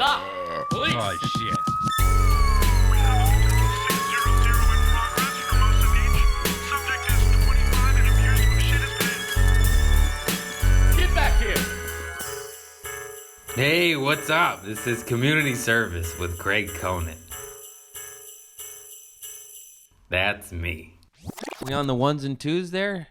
Stop! Police! Oh, shit. We have a multiple 600 in progress for most of each. Subject is 25 and appears to have shit his pants. Get back here! Hey, what's up? This is Community Service with Craig Conant. That's me. We on the ones and twos there?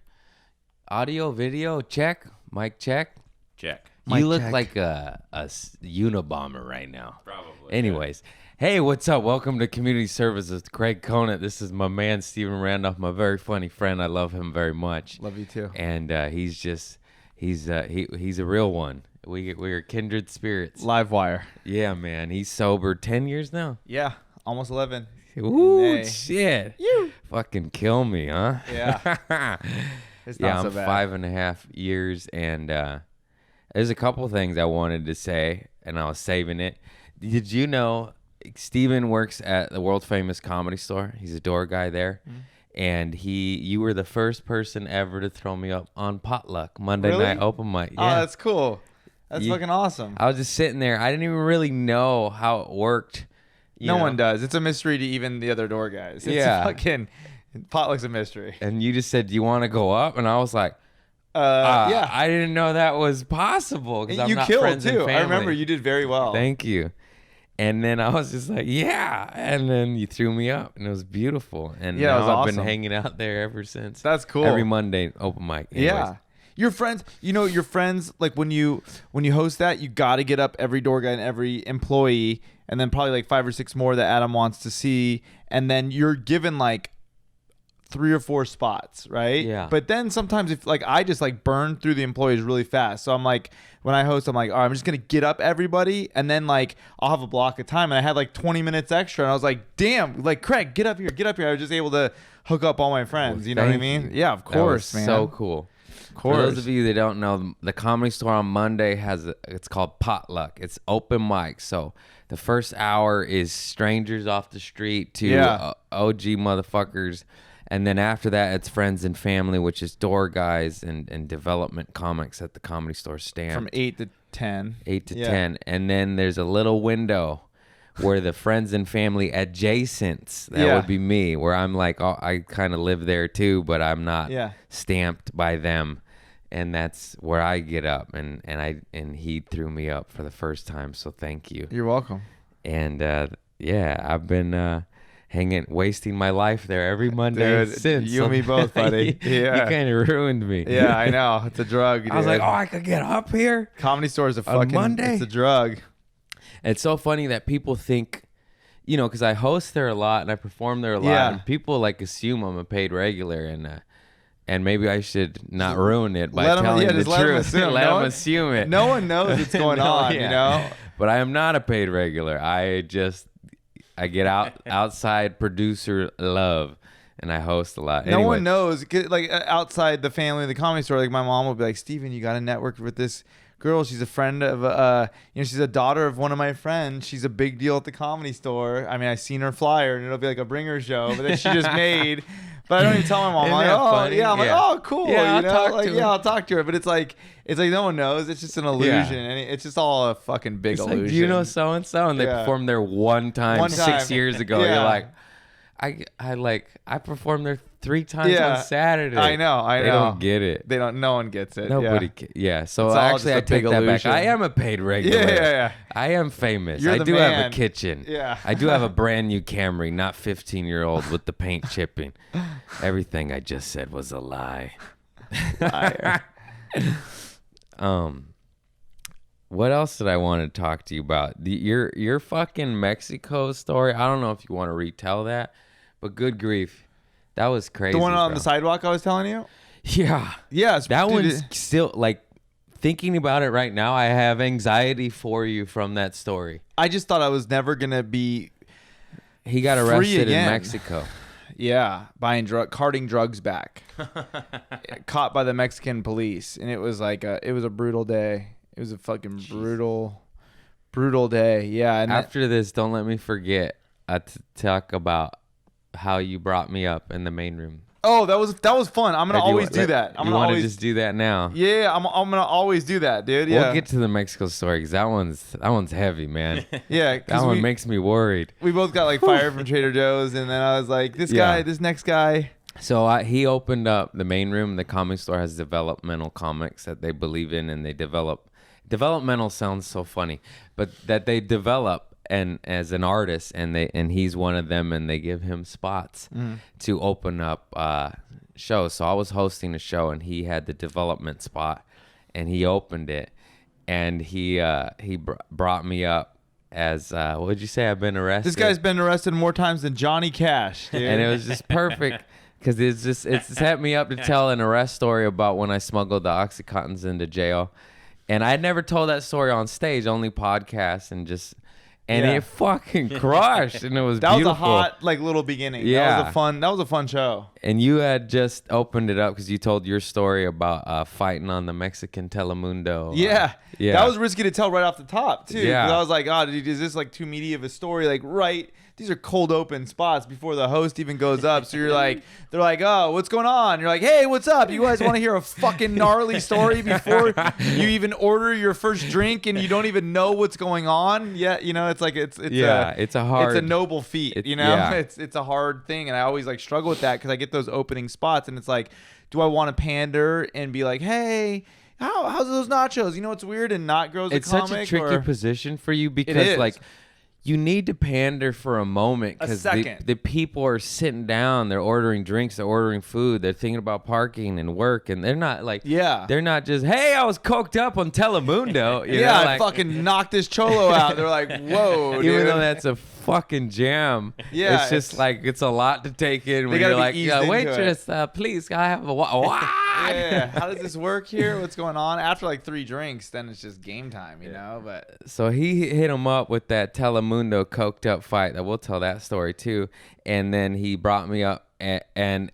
Audio, video, check. Mic check. Check. You look like a Unabomber right now. Probably. Anyways, hey, what's up? Welcome to Community Service with Craig Conant. This is my man, Stephen Randolph, my very funny friend. I love him very much. Love you too. And he's a real one. We're kindred spirits. Live wire. Yeah, man. He's sober 10 years now. Yeah, almost 11. Ooh, Hey. shit. Fucking kill me, huh? Yeah. It's Yeah, not I'm so bad. 5.5 years, and there's a couple things I wanted to say, and I was saving it. Did you know Steven works at the world famous Comedy Store? He's a door guy there. And you were the first person ever to throw me up on Potluck Monday Really? night open mic. Oh, Yeah. that's cool. That's You- fucking awesome. I was just sitting there. I didn't even really know how it worked. you No know? one does. It's a mystery to even the other door guys. It's Yeah. fucking Potluck's a mystery. And you just said, "Do you want to go up?" And I was like, Yeah. I didn't know that was possible because And I'm you not killed friends and too. I remember family. you did very well. Thank you. And then I was just like, yeah. And then you threw me up, and it was beautiful. And Yeah, it now was I've been awesome. hanging out there ever since. That's cool. Every Monday open mic. Anyways. Yeah. Your friends, your friends, like when you host that, you got to get up every door guy and every employee, and then probably like 5 or 6 more that Adam wants to see, and then you're given like 3 or 4 spots, right? Yeah. But then sometimes if like I just like burn through the employees really fast, so I'm like when I host, I'm like, all right, I'm just gonna get up everybody, and then like I'll have a block of time, and I had like 20 minutes extra, and I was like, damn, like Craig, get up here. I was just able to hook up all my friends. You know what I Thank mean? you. Yeah, of That course, was man. so cool. For those of you that don't know, the Comedy Store on Monday it's called Potluck. It's open mic. So the first hour is strangers off the street to Yeah. OG motherfuckers. And then after that, it's friends and family, which is door guys and development comics at the Comedy Store stand. From 8 to 10. 8 to Yeah. 10. And then there's a little window where the friends and family adjacents, that Yeah. would be me, where I'm like, oh, I kind of live there too, but I'm not Yeah. stamped by them. And that's where I get up, and he threw me up for the first time, so thank you. You're welcome. And yeah, I've been wasting my life there every Monday Dude, since. you and me both, buddy. Yeah. You kind of ruined me. Yeah, I know. It's a drug. I was like, dude. oh, I could get up here. Comedy Store is a on fucking Monday? It's a drug. It's so funny that people think, because I host there a lot and I perform there a lot, Yeah. and people like assume I'm a paid regular, and maybe I should not ruin it by Let 'em- telling yeah, the just let 'em truth. assume. Let No them one- assume it. No one knows what's going No, on, yeah. you know? But I am not a paid regular. I get outside producer love, and I host a lot. No Anyway, one knows. Like outside the family of the Comedy Store, like my mom will be like, Steven, you got to network with this girl. She's a friend of, she's a daughter of one of my friends. She's a big deal at the Comedy Store. I mean, I seen her flyer, and it'll be like a bringer show, but then she just made. But I don't even tell my mom. I'm Isn't like, that oh, funny? yeah. I'm Yeah. like, oh, cool. Yeah, I'll talk like, to yeah, her. I'll talk to her. But it's like no one knows. It's just an illusion, and it's just all a fucking big it's illusion. like, do you know so and so? And they Yeah. performed there one time 6 time. years ago. Yeah. You're like, I performed there 3 times Yeah. on Saturday. I know. They don't get it. They don't. No one gets it. Nobody. Yeah. Yeah. So It's all actually, just I a take big that illusion. back. I am a paid regular. Yeah. I am famous. You're I the do have a man. kitchen. Yeah. I do have a brand new Camry, not 15-year-old with the paint chipping. Everything I just said was a lie. Liar. What else did I want to talk to you about? Your fucking Mexico story. I don't know if you want to retell that, but good grief, that was crazy. The one on bro. the sidewalk I was telling you? Yeah. Yes. That dude, one's still like thinking about it right now. I have anxiety for you from that story. I just thought I was never going to be, He got Free arrested in again. Mexico. carting drugs back. Caught by the Mexican police. And it was like it was a brutal day. It was a fucking brutal day. Yeah. And After this, don't let me forget to talk about how you brought me up in the main room Oh, that was fun. I'm gonna always do that. I'm You gonna want to always just do that now? Yeah, I'm gonna always do that, dude. Yeah. We'll get to the Mexico story because that one's heavy, man. Yeah, That 'cause one makes me worried. we both got like fired from Trader Joe's, and then I was like, this next guy. So he opened up the main room. The comic store has developmental comics that they believe in, and they develop. Developmental sounds so funny, but that they develop and as an artist, and he's one of them, and they give him spots to open up shows. So I was hosting a show, and he had the development spot, and he opened it, and he brought me up as what would you say? I've been arrested. This guy's been arrested more times than Johnny Cash, dude. And it was just perfect because it set me up to tell an arrest story about when I smuggled the Oxycontins into jail. And I had never told that story on stage, only podcasts, and it fucking crushed, and it was that beautiful. was a hot like little beginning. Yeah. That was a fun show. And you had just opened it up because you told your story about fighting on the Mexican Telemundo. Yeah. Yeah. That was risky to tell right off the top too. Yeah. 'Cause I was like, oh, dude, is this like too meaty of a story? Like, right? These are cold open spots before the host even goes up. So you're like, they're like, oh, what's going on? You're like, hey, what's up? You guys want to hear a fucking gnarly story before you even order your first drink and you don't even know what's going on? Yeah, you know, it's like it's a noble feat. You know, yeah. it's a hard thing, and I always like struggle with that because I get those opening spots, and it's like, do I want to pander and be like, hey? How's those nachos? You know what's weird and not grows It's a comic? such a tricky position for you because like you need to pander for a moment because the people are sitting down, they're ordering drinks, they're ordering food, they're thinking about parking and work, and they're not like they're not just, hey, I was coked up on Telemundo. You know, I fucking knocked this cholo out. They're like, whoa, dude. Even though that's a fucking jam, it's just like it's a lot to take in when you're like, waitress, please, can I have a what? Yeah, how does this work here? What's going on? After like 3 drinks, then it's just game time, you know. But so he hit him up with that Telemundo coked up fight. That we'll tell that story too. And then he brought me up and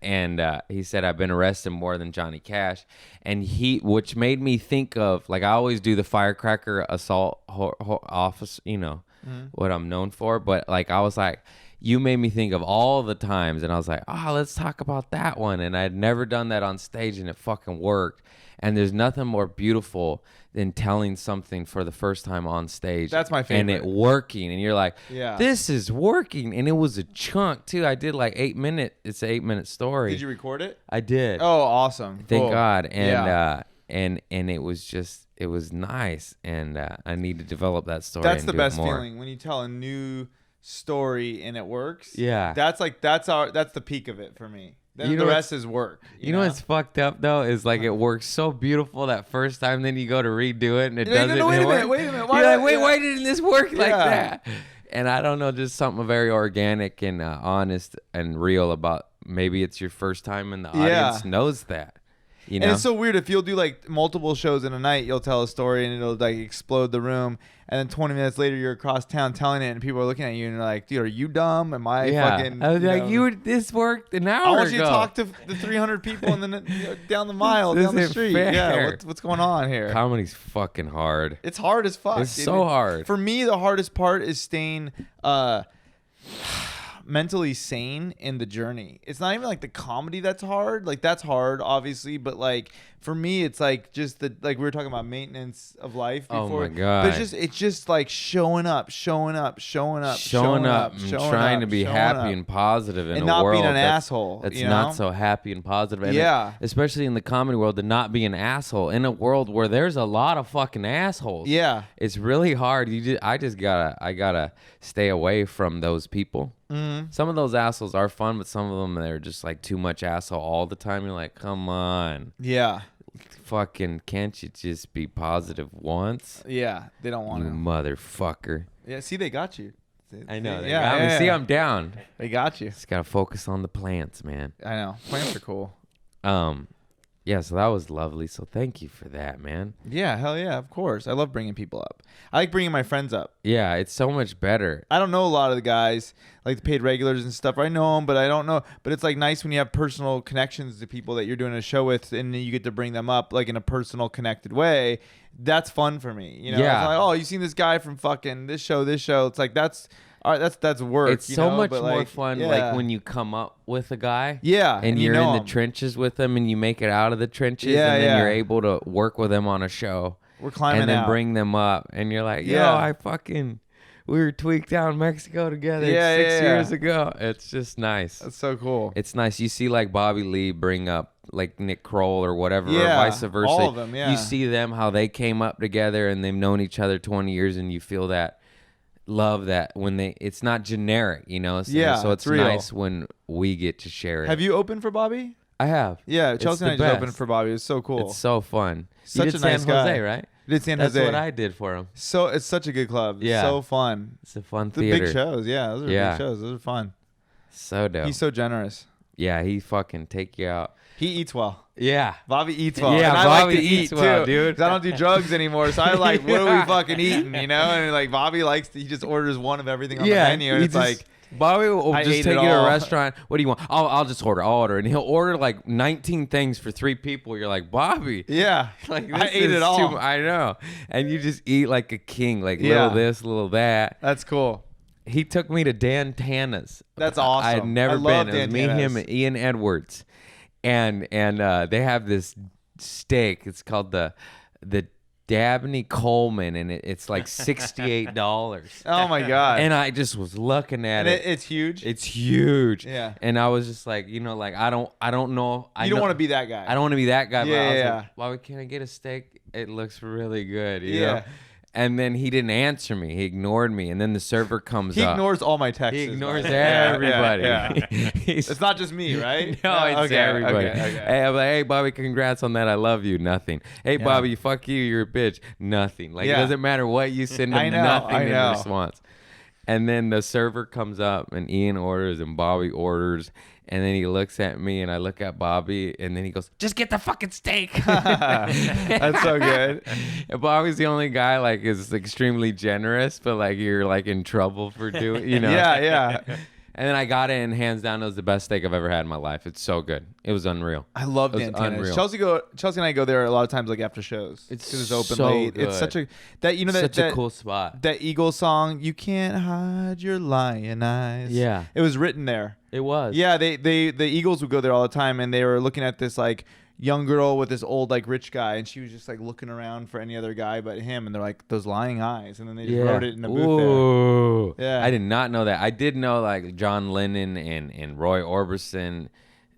he said I've been arrested more than Johnny Cash, and which made me think of like I always do the firecracker assault office, you know, what I'm known for. But like I was like, you made me think of all the times, and I was like, oh, let's talk about that one. And I'd never done that on stage, and it fucking worked. And there's nothing more beautiful than telling something for the first time on stage. That's my favorite. And it working, and you're like, this is working. And it was a chunk too. I did like 8 minutes. It's an 8-minute story. Did you record it? I did. Oh, awesome! Thank God. And and it was just, it was nice. And I need to develop that story. That's and the do best it more. feeling when you tell a new story and it works. Yeah. That's the peak of it for me. Then You know the rest is work. You know what's fucked up though is like it works so beautiful that first time, then you go to redo it and it doesn't. Wait a work. minute. You're like, why didn't this work like that? And I don't know, just something very organic and honest and real about. Maybe it's your first time and the audience knows that. You know? And it's so weird if you'll do like multiple shows in a night, you'll tell a story and it'll like explode the room, and then 20 minutes later you're across town telling it and people are looking at you and they're like, dude, are you dumb? Am I fucking? I was like, this worked an hour ago. I want you to talk to the 300 people and then down the mile, down the street. Fair. Yeah, what's going on here? Comedy's fucking hard. It's hard as fuck. It's so hard. For me, the hardest part is staying mentally sane in the journey. It's not even like the comedy that's hard. Like that's hard, obviously, but like for me, it's like just the like we were talking about maintenance of life before. Oh my God. But it's just like showing up, and trying to be happy and positive in and a not world being an asshole. That's you know? not so happy and positive. And especially in the comedy world, to not be an asshole in a world where there's a lot of fucking assholes. Yeah. It's really hard. I gotta stay away from those people. Mm-hmm. Some of those assholes are fun, but some of them, they're just like too much asshole all the time. You're like, come on. Yeah. Fucking, can't you just be positive once? Yeah. They don't want You to. motherfucker. Yeah. See, they got you. I know. They got me. See, I'm down. They got you. Just gotta focus on the plants, man. I know. Plants are cool. Yeah, so that was lovely. So thank you for that, man. Yeah, hell yeah, of course. I love bringing people up. I like bringing my friends up. Yeah, it's so much better. I don't know a lot of the guys, like the paid regulars and stuff. I know them, but I don't know. But it's like nice when you have personal connections to people that you're doing a show with, and you get to bring them up like in a personal, connected way. That's fun for me. You know, Yeah. It's like, oh, you seen this guy from fucking this show. It's like all right, that's work. It's you so know, much but, more like, fun, yeah. like when you come up with a guy, Yeah, and you you're know in the him. trenches with them, and you make it out of the trenches, Yeah, and then yeah. you're able to work with them on a show, We're climbing and then out. bring them up, and you're like, yo, Yeah. we were tweaked out in Mexico together Yeah, 6 yeah, years yeah. ago. It's just nice. That's so cool. It's nice. You see like Bobby Lee bring up like Nick Kroll or whatever, Yeah, or vice versa. all of them, yeah. You see them, how they came up together and they've known each other 20 years, and you feel that love that when it's not generic, you know? Yeah, So it's it's real. nice when we get to share it. Have you opened for Bobby? I have. Yeah, It's Chelsea and I the just best. opened for Bobby. It was so cool. It's so fun. Such you did a nice San Jose, guy. right? We did San That's Jose. what I did for him. So it's such a good club. Yeah. So fun. It's a fun The theater. big shows. Yeah, those are Yeah. big shows. Those are fun. So dope. He's so generous. Yeah, he fucking take you out. He eats well. Yeah. Bobby eats well. Yeah, and I Bobby like to eats eat well, too, dude. 'cause I don't do drugs anymore. So I like, what are we Yeah. fucking eating, you know? And like Bobby likes to, he just orders one of everything on the menu, and he it's just- like, Bobby will I just ate take it you to a all. restaurant. What do you want? I'll just order. I'll order, and he'll order like 19 things for 3 people. You're like, Bobby, yeah, like I this ate is it all. I know, and you just eat like a king, like Yeah. little this, little that. That's cool. He took me to Dan Tana's. That's I had awesome. never I love been. It was Dan me, him, Tana's. and Ian Edwards, and they have this steak. It's called the Dabney Coleman, and it's like $68. Oh my God. And I just was looking at And it. it's huge. It's huge. Yeah. And I was just like, you know, like I don't know. You don't want to be that guy. I don't want to be that guy. But Yeah, I was yeah, like, why can't I get a steak? It looks really good. You Yeah. know? And then he didn't answer me. He ignored me. And then the server comes He up. ignores all my texts. He ignores by the way. Yeah, everybody. yeah. He's- It's not just me, right? no, it's Okay, everybody. okay. Hey, I'm like, hey, Bobby, congrats on that. I love you. Nothing. Hey, Yeah. Bobby, fuck you. You're a bitch. Nothing. Like, Yeah. it doesn't matter what you send him. I know, nothing I in know. response. And then the server comes up, and Ian orders, and Bobby orders. And then he looks at me, and I look at Bobby, and then he goes, just get the fucking steak. That's so good. And Bobby's the only guy, like, is extremely generous, but, like, you're, like, in trouble for doing, you know. Yeah, yeah. And then I got it, and hands down, it was the best steak I've ever had in my life. It's so good. It was unreal. I love It was Dan Tana's. unreal. Chelsea and I go there a lot of times, like after shows. It's 'Cause it's open so late. good. It's such a that you know that Such a that, cool spot. that Eagles song. You can't hide your lion eyes. Yeah. it was written there. It was. Yeah, the Eagles would go there all the time, and they were looking at this like young girl with this old like rich guy, and she was just like looking around for any other guy but him, and they're like those lying eyes, and then they just wrote it in a booth Ooh. there. Yeah, I did not know that. I did know like John Lennon and Roy Orbison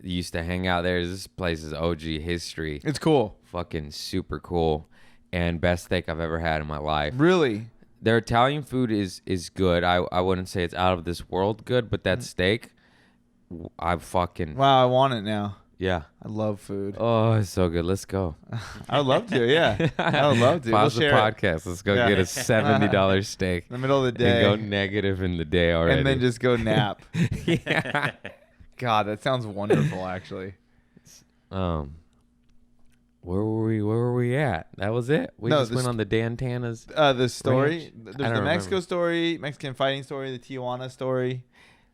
used to hang out there. This place is OG history. It's cool. Fucking super cool. And best steak I've ever had in my life. Really. Their Italian food is good. I wouldn't say it's out of this world good, but that steak, I fucking Wow, I want it now. yeah. I love food. Oh, it's so good. Let's go. I would love to. Yeah, I would love to. Pause We'll the share it podcast. Let's go Yeah. get a $70 steak in the middle of the and day, go negative in the day already. and then just go nap. yeah. God, that sounds wonderful. Actually, Where were we at? That was it. We No, just the went on the Dan Tana's. the story. Ranch? I There's don't the Mexico remember. story, Mexican fighting story, the Tijuana story.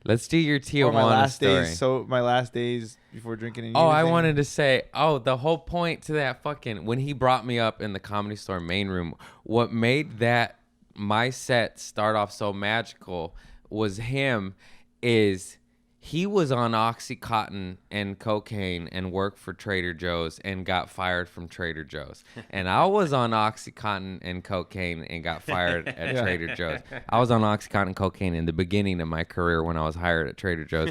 Let's do your Or Tijuana my last story. days. So my last days before drinking. And Oh, I using. wanted to say, the whole point to that fucking when he brought me up in the Comedy Store main room, what made that my set start off so magical was him. Is he was on Oxycontin and cocaine and worked for Trader Joe's and got fired from Trader Joe's, and I was on Oxycontin and cocaine and got fired at Yeah. Trader Joe's. I was on Oxycontin and cocaine in the beginning of my career when I was hired at Trader Joe's.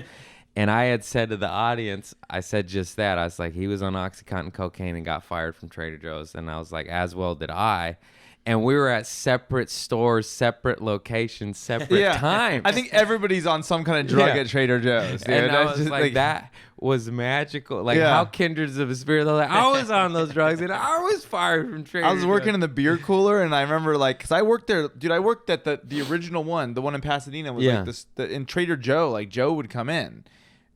And I had said to the audience, I said just that. I was like, he was on Oxycontin cocaine and got fired from Trader Joe's. And I was like, as well did I. And we were at separate stores, separate locations, separate times. I think everybody's on some kind of drug Yeah. at Trader Joe's. Dude. And I That's was just, like, that was magical. Like, Yeah. how kindreds of a spirit. They're like, I was on those drugs and I was fired from Trader I was working Joe's. in the beer cooler, and I remember like, cause I worked there, dude. I worked at the original one, the one in Pasadena was Yeah. like this in Trader Joe. Like Joe would come in,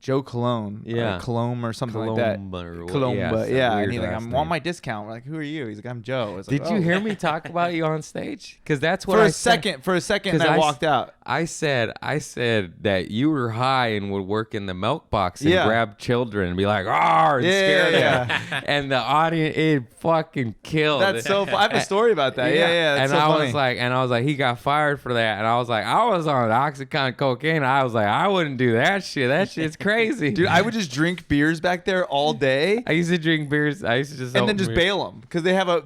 Joe Cologne, Yeah. or Cologne or something like that. Colomba or what- Colomba, some yeah. weird And he's like, last I name. want my discount. We're like, who are you? He's like, I'm Joe. It's like, Did you "Oh." hear me talk about you on stage? Because that's what For I a said. second, 'Cause and I I s- walked out. I said that you were high and would work in the milk box and grab children and be like, "Arr!" and scare them. And the audience, it fucking killed. That's so I have a story about that. Yeah. That's And so funny. I was like, he got fired for that. And I was like, I was on Oxycontin cocaine. I was like, I wouldn't do that shit. That shit's crazy. Dude, I would just drink beers back there all day. I used to drink beers. I used to just And then just bail them because they have a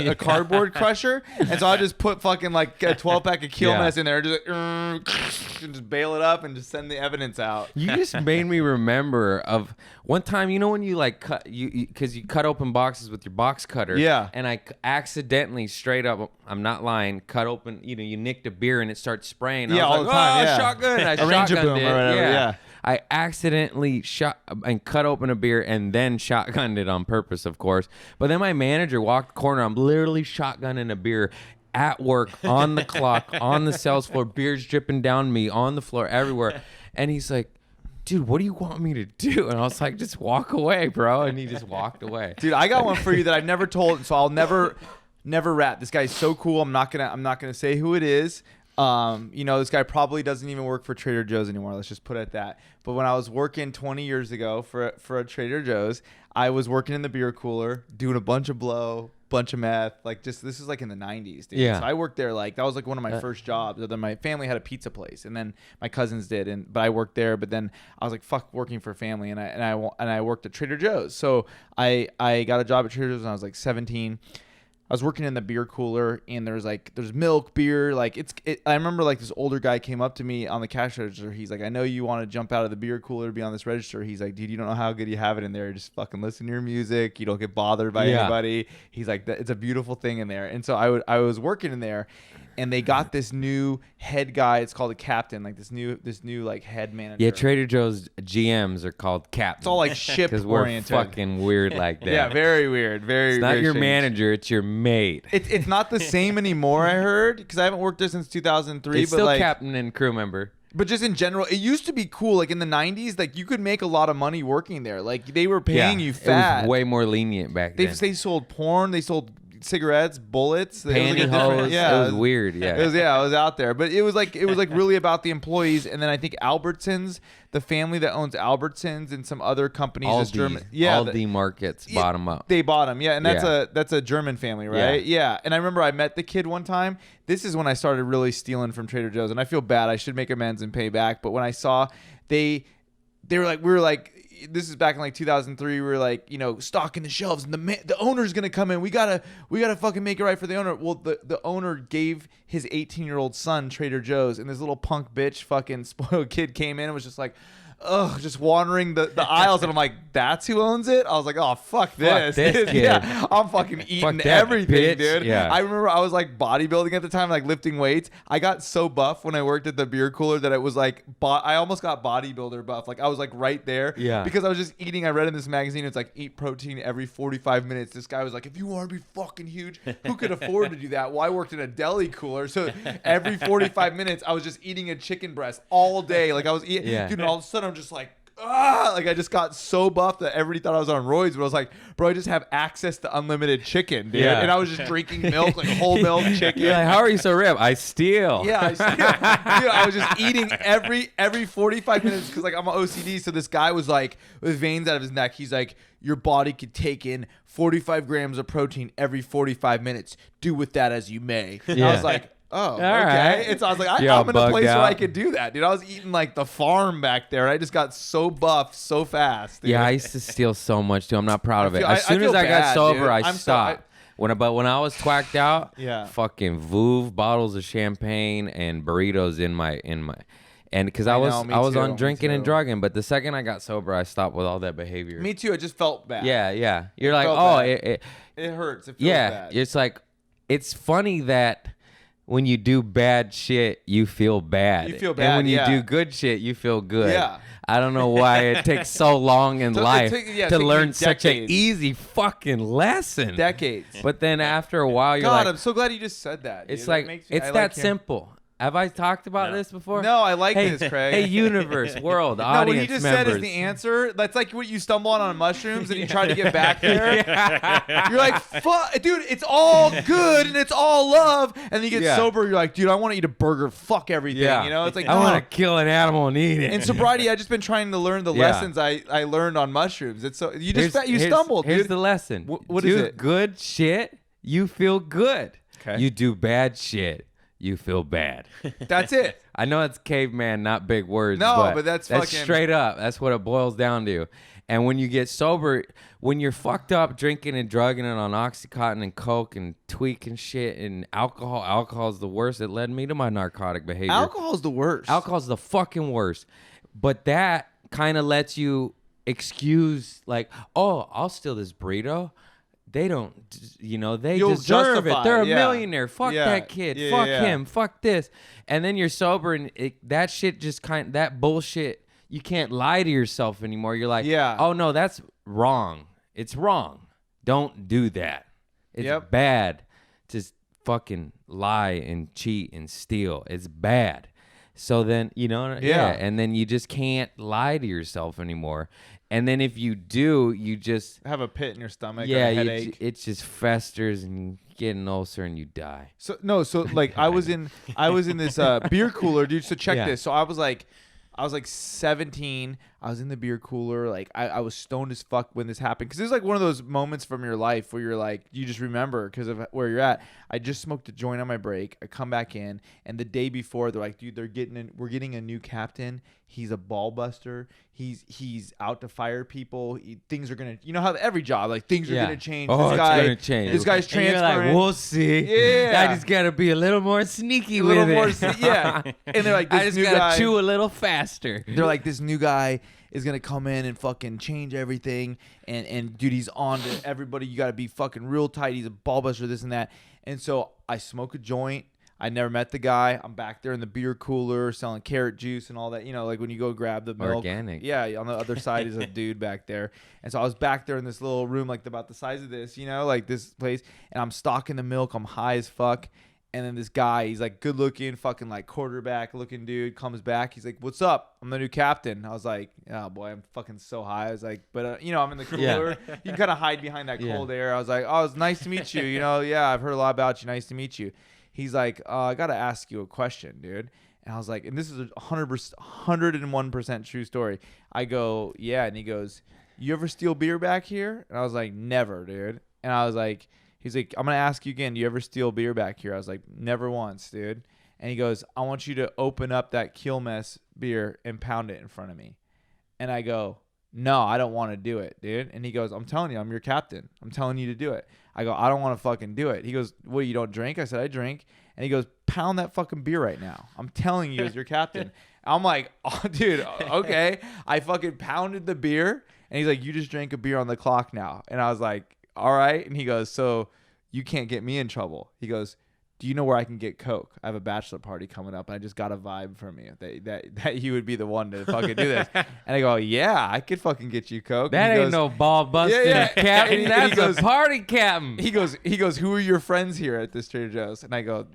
a cardboard crusher, and so I just put fucking like a 12-pack of Kill Mess in there, and just bail it up and just send the evidence out. You just made me remember of one time. You know when you like cut because you cut open boxes with your box cutter. Yeah. And I accidentally, straight up, I'm not lying, cut open. You nicked a beer and it starts spraying. Yeah, I was all like, the time. Yeah. Shotgun. I A Ranger shotgunned boom it. or whatever. Yeah. I accidentally shot and cut open a beer and then shotgunned it on purpose, of course. But then my manager walked the corner. I'm literally shotgunning a beer at work, on the clock, on the sales floor, beers dripping down me, on the floor, everywhere. And he's like, dude, what do you want me to do? And I was like, just walk away, bro. And he just walked away. Dude, I got one for you that I've never told, so I'll never rat. This guy's so cool. I'm not gonna say who it is. This guy probably doesn't even work for Trader Joe's anymore. Let's just put it at that. But when I was working 20 years ago for a Trader Joe's, I was working in the beer cooler, doing a bunch of blow, bunch of meth. Like this is like in the 90s, dude. Yeah. So I worked there that was like one of my first jobs. Then my family had a pizza place, and then my cousins did, but I worked there. But then I was like, fuck working for family, and I worked at Trader Joe's. So I got a job at Trader Joe's when I was like 17. I was working in the beer cooler, and there's milk, beer, I remember like this older guy came up to me on the cash register. He's like, I know you want to jump out of the beer cooler to be on this register. He's like, dude, you don't know how good you have it in there. Just fucking listen to your music. You don't get bothered by anybody. He's like, it's a beautiful thing in there. And so I was working in there, and they got this new head guy. It's called a captain, like this new like head manager. Yeah, Trader Joe's GMs are called captains. It's all like ship because we're oriented. fucking weird like that. Yeah, very weird. It's not very your strange. manager, it's your mate. It's not the same anymore. I heard because I haven't worked there since 2003. It's but still like, captain and crew member. But just in general, it used to be cool. Like in the 90s, like you could make a lot of money working there. Like they were paying you fat. It was way more lenient back then. They sold porn. They sold cigarettes, bullets, pantyhose. Yeah, It was weird. Yeah, I was out there, but it was like really about the employees. And then I think Albertsons, the family that owns Albertsons and some other companies, is German. Yeah, Aldi markets bottom up. They bought them. Yeah, and that's a German family, right? Yeah. And I remember I met the kid one time. This is when I started really stealing from Trader Joe's, and I feel bad. I should make amends and pay back. But when I saw they were like, we were like. This is back in like 2003. We were like, stocking the shelves, and the owner's gonna come in. We gotta fucking make it right for the owner. Well, the owner gave his 18-year-old son Trader Joe's, and this little punk bitch, fucking spoiled kid, came in and was just like, ugh, just wandering the aisles, and I'm like, that's who owns it? I was like, oh, fuck this kid. Yeah, I'm fucking eating that everything, bitch. dude. Yeah. I remember I was like bodybuilding at the time, like lifting weights. I got so buff when I worked at the beer cooler that it was like, I almost got bodybuilder buff. Like I was like right there. Yeah. Because I was just eating. I read in this magazine, it's like eat protein every 45 minutes. This guy was like, if you want to be fucking huge, who could afford to do that? Well, I worked in a deli cooler, so every 45 minutes I was just eating a chicken breast all day. Like I was eating, dude, and all of a sudden I'm just like, like I just got so buff that everybody thought I was on roids, but I was like, bro, I just have access to unlimited chicken, dude. Yeah. And I was just drinking milk, like whole milk chicken. You're like, how are you so ripped? I steal. Yeah, I was just eating every 45 minutes because like I'm an OCD. So this guy was like with veins out of his neck. He's like, your body could take in 45 grams of protein every 45 minutes. Do with that as you may. And I was like, oh, okay. Right. So I was like, You're I'm in a place bugged where I out. could do that, dude. I was eating like the farm back there. I just got so buff so fast. Dude. Yeah, I used to steal so much too. I'm not proud of it. I As soon feel as I got bad, sober, dude. I I'm stopped. When I was twacked out, Yeah. fucking Vouv bottles of champagne and burritos in my and because I I was know, me I was too, on me drinking and too. drugging, but the second I got sober, I stopped with all that behavior. Me too. I just felt bad. Yeah. You're like, felt oh, bad. It hurts. It feels yeah. bad. It's like, it's funny that when you do bad shit, you feel bad. You feel And bad, when you yeah. do good shit, you feel good. Yeah. I don't know why it takes so long in So it life took- yeah, it to took me learn such an decades. easy fucking lesson. Decades. But then after a while, you're God, like, I'm so glad you just said that. Dude. it's That like, makes me- it's I that like him. simple. Have I talked about No. this before? No, I like Hey, this, Craig. hey, universe, world, No, audience what he just members. said is the answer. That's like what you stumble on mushrooms and you try to get back there. You're like, fuck, dude, it's all good and it's all love. And then you get Yeah. sober, you're like, dude, I want to eat a burger. Fuck everything. Yeah. You know, it's like, I want no. to kill an animal and eat it. In sobriety, I've just been trying to learn the Yeah. lessons I learned on mushrooms. It's so you just you Here's- stumbled, Here's dude. the lesson. What do is it? good shit, you feel good. Okay. You do bad shit, you feel bad. That's it. I know it's caveman, not big words. No, but that's fucking- straight up. That's what it boils down to. And when you get sober, when you're fucked up drinking and drugging it on Oxycontin and Coke and tweaking shit and alcohol is the worst. It led me to my narcotic behavior. Alcohol's the worst. Alcohol's the fucking worst. But that kind of lets you excuse, like, oh, I'll steal this burrito. They don't, they You'll deserve justify it. They're a yeah. millionaire. Fuck Yeah. that kid. Yeah, Fuck yeah. him. Fuck this. And then you're sober and that shit just that bullshit, you can't lie to yourself anymore. You're like, Yeah. oh no, that's wrong. It's wrong. Don't do that. It's Yep. bad to fucking lie and cheat and steal. It's bad. So then, Yeah. and then you just can't lie to yourself anymore. And then if you do, you just, have a pit in your stomach. yeah, or a headache. it just festers and you get an ulcer and you die. So like I was in this beer cooler, dude. So check Yeah. this. So I was like 17. I was in the beer cooler. Like I was stoned as fuck when this happened. Cause it was like one of those moments from your life where you're like, you just remember because of where you're at. I just smoked a joint on my break. I come back in, and the day before they're like, dude, we're getting a new captain. He's a ball buster. He's out to fire people. Things are gonna, how every job, like things are Yeah. gonna change. Oh, this it's guy, gonna change. This guy's And you're transferring. like, we'll see. Yeah. I just gotta be a little more sneaky A little with more it. yeah. And they're like, this I just new gotta guy, chew a little faster. they're like, this new guy is gonna come in and fucking change everything, and dude, he's on to everybody. You gotta be fucking real tight. He's a ball buster, this and that. And so I smoke a joint. I never met the guy. I'm back there in the beer cooler selling carrot juice and all that. Like when you go grab the milk. Organic. Yeah, on the other side is a dude back there. And so I was back there in this little room, like about the size of this, like this place. And I'm stocking the milk. I'm high as fuck. And then this guy, he's like good looking, fucking like quarterback looking dude, comes back. He's like, "What's up? I'm the new captain." I was like, "Oh boy, I'm fucking so high." I was like, "But I'm in the cooler. You can kind of hide behind that Yeah. cold air." I was like, "Oh, it's nice to meet you. Yeah, I've heard a lot about you. Nice to meet you." He's like, "I gotta ask you a question, dude." And I was like, and this is a 101% true story. I go, "Yeah," and he goes, "You ever steal beer back here?" And I was like, "Never, dude." And I was like, he's like, "I'm going to ask you again. Do you ever steal beer back here?" I was like, "Never once, dude." And he goes, "I want you to open up that Quilmes beer and pound it in front of me." And I go, "No, I don't want to do it, dude." And he goes, "I'm telling you, I'm your captain. I'm telling you to do it." I go, "I don't want to fucking do it." He goes, "Well, you don't drink?" I said, "I drink." And he goes, "Pound that fucking beer right now. I'm telling you as your captain." I'm like, "Oh, dude, okay." I fucking pounded the beer. And he's like, "You just drank a beer on the clock now." And I was like, "All right." And he goes, "So you can't get me in trouble." He goes, "Do you know where I can get Coke? I have a bachelor party coming up, and I just got a vibe from you that you would be the one to fucking do this." And I go, "Yeah, I could fucking get you Coke." That And he ain't goes, no ball busting Yeah. captain. And That's he goes- a party captain. He goes, "Who are your friends here at this Trader Joe's?" And I go,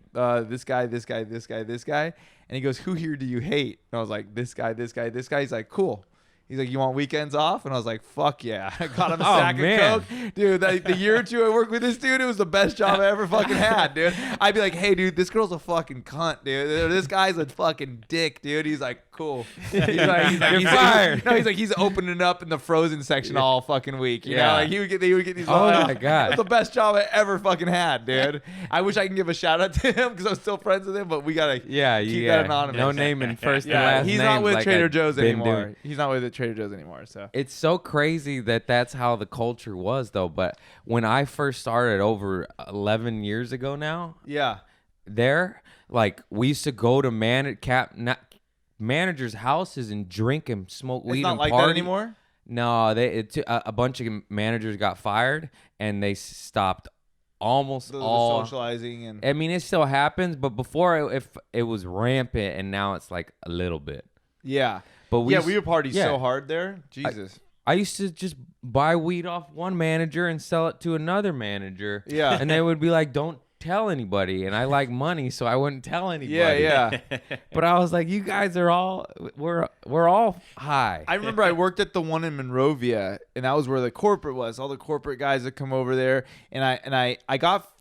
"This guy, this guy, this guy, this guy." And he goes, "Who here do you hate?" And I was like, "This guy, this guy, this guy." He's like, "Cool." He's like, "You want weekends off?" And I was like, "Fuck yeah." I got him a sack man. of Coke. Dude, the year or two I worked with this dude, it was the best job I ever fucking had, dude. I'd be like, "Hey, dude, this girl's a fucking cunt, dude. This guy's a fucking dick, dude." He's like, "Cool." He's like, You're fired. No, he's like, he's opening up in the frozen section all fucking week. You know, Yeah. like they would get these. Oh my God. That's the best job I ever fucking had, dude. I wish I can give a shout out to him because I'm still friends with him, but we gotta Yeah, keep yeah. that anonymous. No name and first and Yeah, last he's names not with like Trader I've Joe's been anymore. doing. He's not with Trader Joe's anymore. So It's so crazy that that's how the culture was, though. But when I first started over 11 years ago now, yeah, like we used to go to managers' houses and drink and smoke it's weed not and like party. that anymore. No, a bunch of managers got fired and they stopped almost The all. socializing and I mean, it still happens, but before if it was rampant, and now it's like a little bit. yeah, But we would party yeah. so hard there. Jesus. I used to just buy weed off one manager and sell it to another manager. Yeah. And they would be like, don't tell anybody, and I like money, so I wouldn't tell anybody. Yeah. But I was like, you guys are all we're all high. I remember I worked at the one in Monrovia, and that was where the corporate was. All the corporate guys that come over there, and I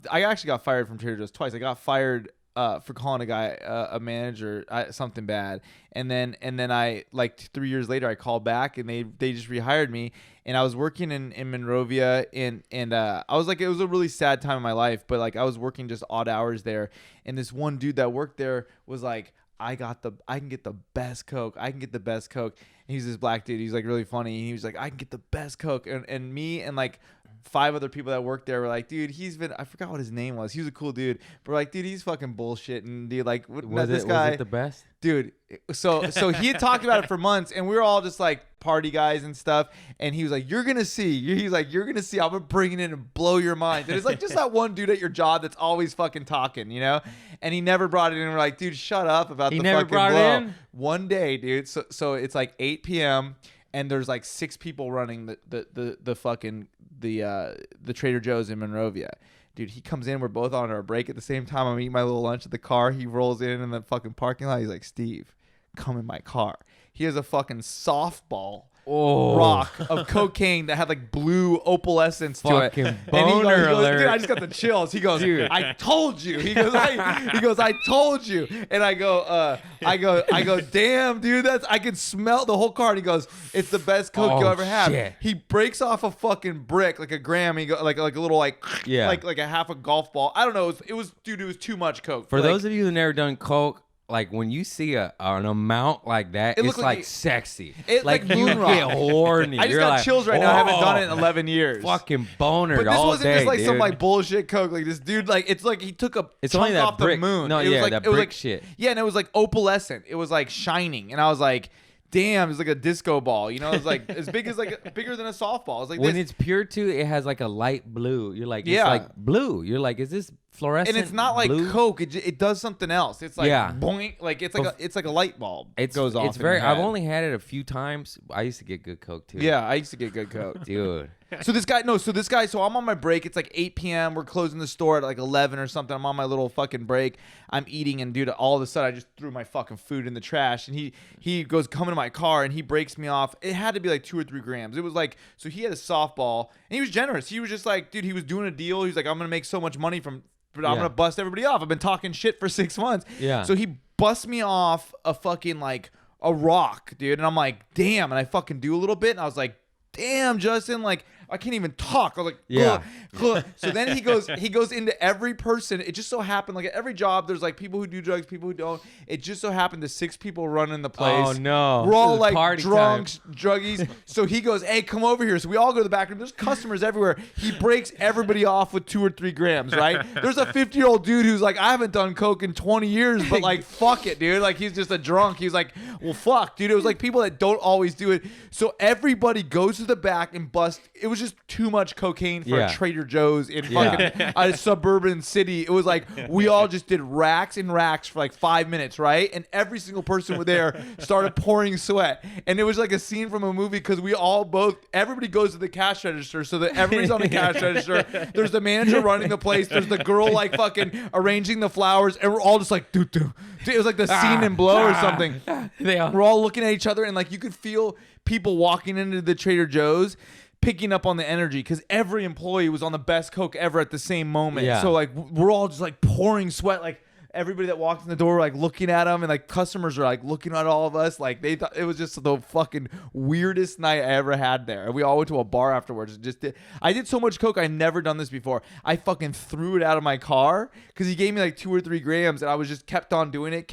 actually got fired from Trader Joe's twice. I got fired for calling a guy a manager something bad, and then I like 3 years later I called back and they just rehired me, and I was working in Monrovia, and I was like, it was a really sad time in my life, but like I was working just odd hours there, and this one dude that worked there was like, I can get the best Coke. I can get the best Coke. And he's this black dude. He's like really funny. And he was like, I can get the best Coke. And me and like 5 other people that worked there were like, dude, I forgot what his name was. He was a cool dude. But we're like, dude, he's fucking bullshit. And dude, like, this guy. Was it the best? Dude, so he had talked about it for months, and we were all just like party guys and stuff. And he was like, you're gonna see. He's like, you're gonna see. I'm gonna bring it in and blow your mind. And it's like just that one dude at your job that's always fucking talking, you know. And he never brought it in. And we're like, dude, shut up about the never fucking brought blow. it in? One day, dude. So it's like 8 p.m. and there's like 6 people running the fucking the Trader Joe's in Monrovia. Dude, he comes in. We're both on our break at the same time. I'm eating my little lunch at the car. He rolls in the fucking parking lot. He's like, Steve, come in my car. He has a fucking softball rock of cocaine that had like blue opalescence to it. Fucking And he boner goes, alert. dude, I just got the chills. He goes, Dude. I told you. He goes, I told you. And I go, damn, dude, I can smell the whole car. And he goes, it's the best Coke you'll ever have. Shit. He breaks off a fucking brick, like a gram. He go like a little like a half a golf ball. I don't know. It was too much Coke. For those of you who've never done Coke, like when you see an amount like that, It it's looked like sexy. It's like you moon rock. get horny. I just You're got like, chills right now. I haven't done it in "Oh, 11 years. Fucking boner But this all wasn't day, just like some dude." like bullshit Coke. Like this dude, like it's like he took a It's chunk only that off brick. the moon. No, It was yeah, like, that it was brick like, shit. Yeah, and it was like opalescent. It was like shining, and I was like, damn, it's like a disco ball. You know, it was like as big as like bigger than a softball. It was like When this. it's pure too, it has like a light blue. You're like, Yeah. it's like blue. You're like, is this fluorescent? And it's not like blue? Coke. It does something else. It's like Yeah. boing. Like it's like a light bulb. It goes off. It's in very. your I've head. only had it a few times. I used to get good Coke too. Yeah, I used to get good Coke. dude. So this guy, so I'm on my break. It's like 8 p.m. We're closing the store at like 11 or something. I'm on my little fucking break. I'm eating, and dude, all of a sudden I just threw my fucking food in the trash. And he goes coming to my car, and he breaks me off. It had to be like 2 or 3 grams. It was like, so he had a softball, and he was generous. He was just like, dude, he was doing a deal. He was like, I'm gonna make so much money but I'm Yeah. gonna bust everybody off. I've been talking shit for 6 months. Yeah. So he busts me off a fucking like a rock, dude. And I'm like, damn. And I fucking do a little bit, and I was like, damn, Justin, like I can't even talk. I was like, Yeah. Ugh. So then he goes into every person. It just so happened, like at every job, there's like people who do drugs, people who don't. It just so happened the 6 people running the place. Oh, no. We're all This is like party drunks, druggies. So he goes, hey, come over here. So we all go to the back room. There's customers everywhere. He breaks everybody off with 2 or 3 grams, right? There's a 50-year-old dude who's like, I haven't done Coke in 20 years, but like, fuck it, dude. Like he's just a drunk. He's like, well, fuck, dude. It was like people that don't always do it. So everybody goes to the back and bust. It was just too much cocaine for Yeah. a Trader Joe's in Yeah. fucking a suburban city. It was like we all just did racks and racks for like 5 minutes, right? And every single person there started pouring sweat. And it was like a scene from a movie because everybody goes to the cash register, so that everybody's on the cash register. There's the manager running the place. There's the girl like fucking arranging the flowers, and we're all just like doo doo. It was like the scene in Blow or something. We're all looking at each other, and like you could feel people walking into the Trader Joe's picking up on the energy because every employee was on the best Coke ever at the same moment. Yeah. So like we're all just like pouring sweat. Like everybody that walked in the door were like looking at them, and like customers are like looking at all of us. Like they thought it was just the fucking weirdest night I ever had there. And we all went to a bar afterwards. I did so much Coke. I've never done this before. I fucking threw it out of my car because he gave me like 2 or 3 grams, and I was just kept on doing it.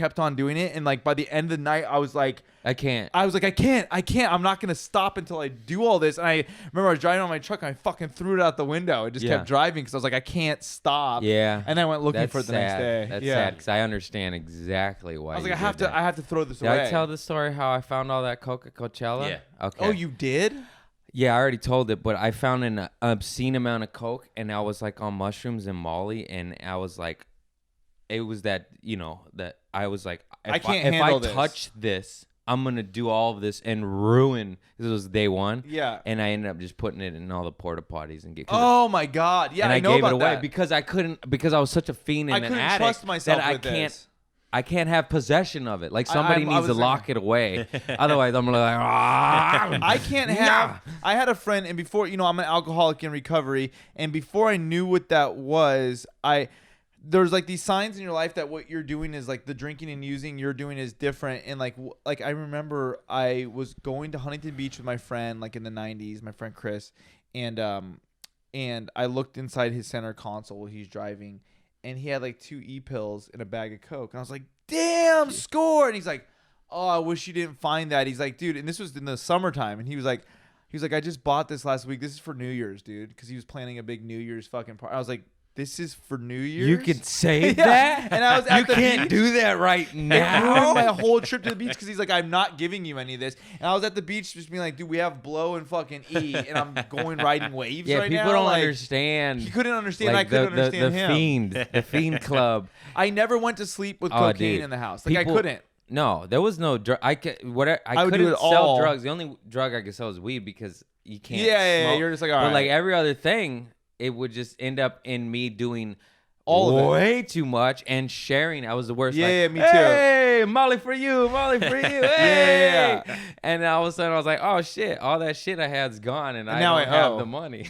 And like by the end of the night, I was like, I can't. I was like, I can't. I'm not going to stop until I do all this. And I remember I was driving on my truck, and I fucking threw it out the window and just Yeah. kept driving because I was like, I can't stop. Yeah. And then I went looking That's for it the sad. next day. That's yeah. sad because I understand exactly why. I was you like, did that. I have to throw this Did away. I tell the story how I found all that Coke at Coachella? Yeah. Okay. Oh, you did? Yeah, I already told it, but I found an obscene amount of Coke, and I was like on mushrooms and Molly, and I was like, it was that, that I was like, I can't handle this. touch this, I'm gonna do all of this and ruin. This was day one. Yeah. And I ended up just putting it in all the porta potties and get. Oh my God! Yeah, and I know gave about it away that. because I couldn't, because I was such a fiend and I an couldn't addict trust myself that I with can't. this. I can't have possession of it. Like somebody I needs to was lock it away. Otherwise, I'm gonna like, ah. I can't have. I had a friend, and before I'm an alcoholic in recovery, and before I knew what that was, there's like these signs in your life that what you're doing is like the drinking and using you're doing is different. And like I remember I was going to Huntington Beach with my friend like in the 90s, my friend Chris, and I looked inside his center console while he's driving, and he had like 2 e-pills and a bag of Coke, and I was like, damn, score. And he's like, oh, I wish you didn't find that. He's like, dude, and this was in the summertime, and he was like, I just bought this last week. This is for New Year's, dude, because he was planning a big New Year's fucking party. I was like, this is for New Year's? You can say Yeah. that? And I was at you the can't beach. do that right It now. ruined my whole trip to the beach because he's like, I'm not giving you any of this. And I was at the beach just being like, dude, we have blow and fucking E, and I'm going riding waves Yeah, right now. people don't Like, understand. He couldn't understand. Like I couldn't understand the him. fiend, the fiend club. I never went to sleep with Oh, cocaine dude. in the house. Like, I People- couldn't. No, there was no drug. I would do couldn't it sell all. drugs. The only drug I could sell was weed because you can't. Yeah, smoke. you're just like, all but right. like every other thing, it would just end up in me doing All of it. way too much and sharing. I was the worst. Yeah, like, me too. Hey, Molly for you, Molly for you. Hey. Yeah. And all of a sudden, I was like, oh shit, all that shit I had's gone, and I now don't I have owe. the money.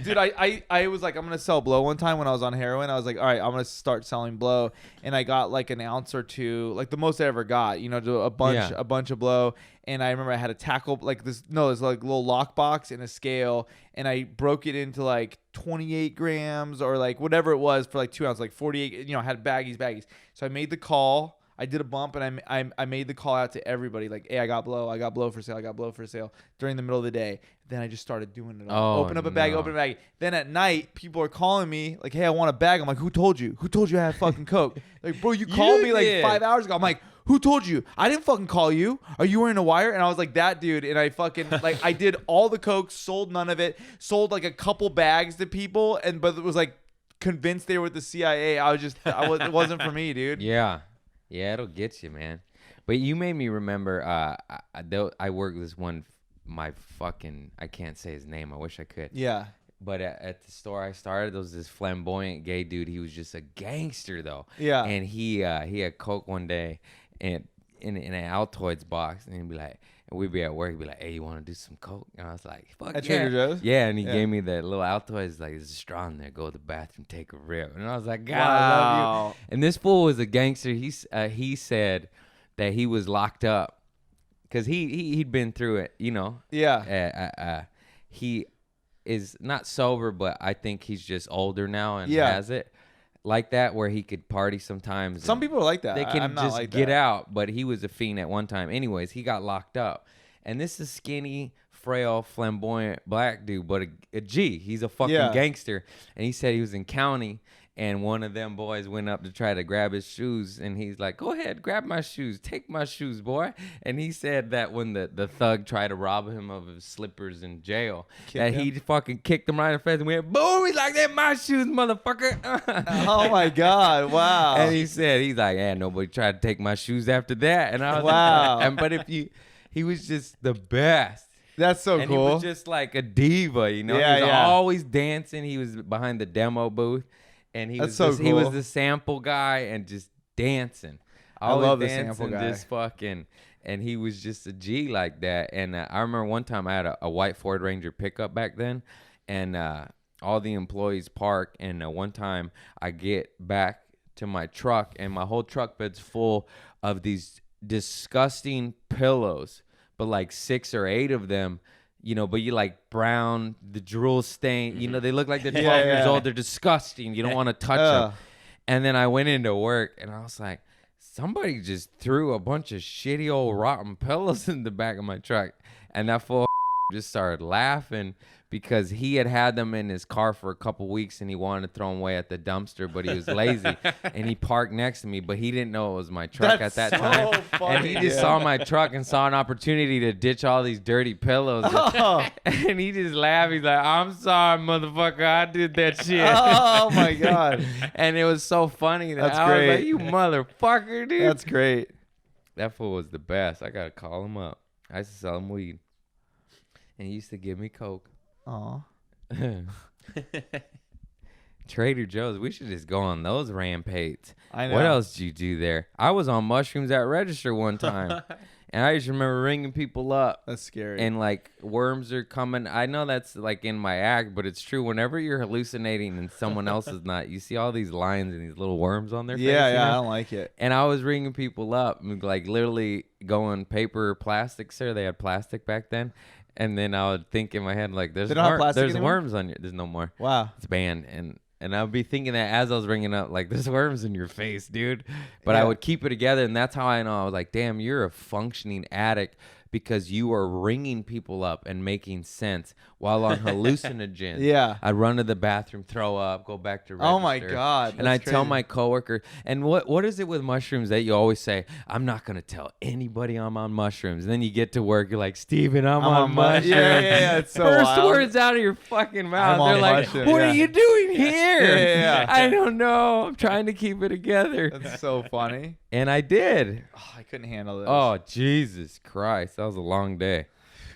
Dude, I was like, I'm gonna sell blow one time when I was on heroin. I was like, all right, I'm gonna start selling blow, and I got like an ounce or two, like the most I ever got, a bunch of blow. And I remember I had a tackle like this like little lockbox and a scale, and I broke it into like 28 grams or like whatever it was for like 2 ounces, like 48. I had baggies. So I made the call. I did a bump, and I made the call out to everybody like, hey, I got blow for sale during the middle of the day. Then I just started doing it all. Oh, Open up a bag, no. open a bag. Then at night, people are calling me like, hey, I want a bag. I'm like, who told you? Who told you I had fucking Coke? Like, bro, you called me like did. 5 hours ago. I'm like, who told you? I didn't fucking call you. Are you wearing a wire? And I was like, that dude. And I fucking like, I did all the Coke, sold none of it, sold like a couple bags to people, but it was like convinced they were with the CIA. It wasn't for me, dude. Yeah, it'll get you, man. But you made me remember. I worked with this one. I can't say his name. I wish I could. Yeah. But at the store I started, there was this flamboyant gay dude. He was just a gangster though. Yeah. And he had Coke one day, and in an Altoids box, and he'd be like, and we'd be at work, he'd be like, hey, you want to do some Coke? And I was like, fuck At yeah. Trader Joe's? Yeah, and he Yeah. gave me that little Altoids, like, there's a straw in there, go to the bathroom, take a rip. And I was like, God, I love you. And this fool was a gangster. He said that he was locked up because he'd been through it, Yeah. He is not sober, but I think he's just older now and Yeah. has it like that, where he could party sometimes. Some and people are like that. they can I'm not just like get that. out, but he was a fiend at one time. Anyways, he got locked up, and this is skinny, frail, flamboyant black dude, but a G. He's a fucking Yeah. gangster, and he said he was in county. And one of them boys went up to try to grab his shoes, and he's like, go ahead, grab my shoes. Take my shoes, boy. And he said that when the thug tried to rob him of his slippers in jail, that he fucking kicked him right in the face and went, boom. He's like, they're my shoes, motherfucker. Oh, my God. Wow. And he's like, yeah, nobody tried to take my shoes after that. And I was Wow. like, but he was just the best. That's so And cool. he was just like a diva, Yeah, he was yeah. always dancing. He was behind the demo booth, and he That's was so he was cool. the sample guy and just dancing. I Always love the dancing, sample guy. just fucking. And he was just a G like that. And I remember one time I had a white Ford Ranger pickup back then, and all the employees park. And one time I get back to my truck, and my whole truck bed's full of these disgusting pillows, but like 6 or 8 of them, but you like brown, the drool stain, they look like they're 12 Yeah, years yeah. old. They're disgusting. You don't want to touch Ugh. them. And then I went into work, and I was like, somebody just threw a bunch of shitty old rotten pillows in the back of my truck. And that fool just started laughing because he had them in his car for a couple weeks, and he wanted to throw them away at the dumpster, but he was lazy. And he parked next to me, but he didn't know it was my truck That's at that so time. funny, And he just dude. saw my truck and saw an opportunity to ditch all these dirty pillows. Oh. And he just laughed. He's like, I'm sorry, motherfucker. I did that shit. Oh, my God. And it was so funny. That's I was great. like, you motherfucker, dude. That's great. That fool was the best. I gotta call him up. I used to sell him weed, and he used to give me coke. Aw. Trader Joe's. We should just go on those rampades. I know. What else did you do there? I was on mushrooms at register one time, and I just remember ringing people up. That's scary. And like worms are coming. I know that's like in my act, but it's true. Whenever you're hallucinating and someone else is not, you see all these lines and these little worms on their face. yeah, you yeah, I know? don't like it. And I was ringing people up, like literally going paper plastic, sir. They had plastic back then. And then I would think in my head, like, there's They don't have plastic there's anymore? worms on you. There's no more. Wow. It's banned. And I would be thinking that as I was ringing up, like, there's worms in your face, dude. But I Yeah. would keep it together. And that's how I know. I was like, damn, you're a functioning addict because you are ringing people up and making sense while on hallucinogens. Yeah. I'd run to the bathroom, throw up, go back to register. Oh my God. And I that's tell crazy. my coworker, and what is it with mushrooms that you always say, I'm not going to tell anybody I'm on mushrooms. And then you get to work, you're like, Steven, I'm on mushrooms. Yeah, it's so First wild. words out of your fucking mouth. I'm on They're like, mushrooms, what yeah. are you doing here? Yeah. I don't know. I'm trying to keep it together. That's so funny. And I did. Oh, I couldn't handle this. Oh, Jesus Christ. That was a long day.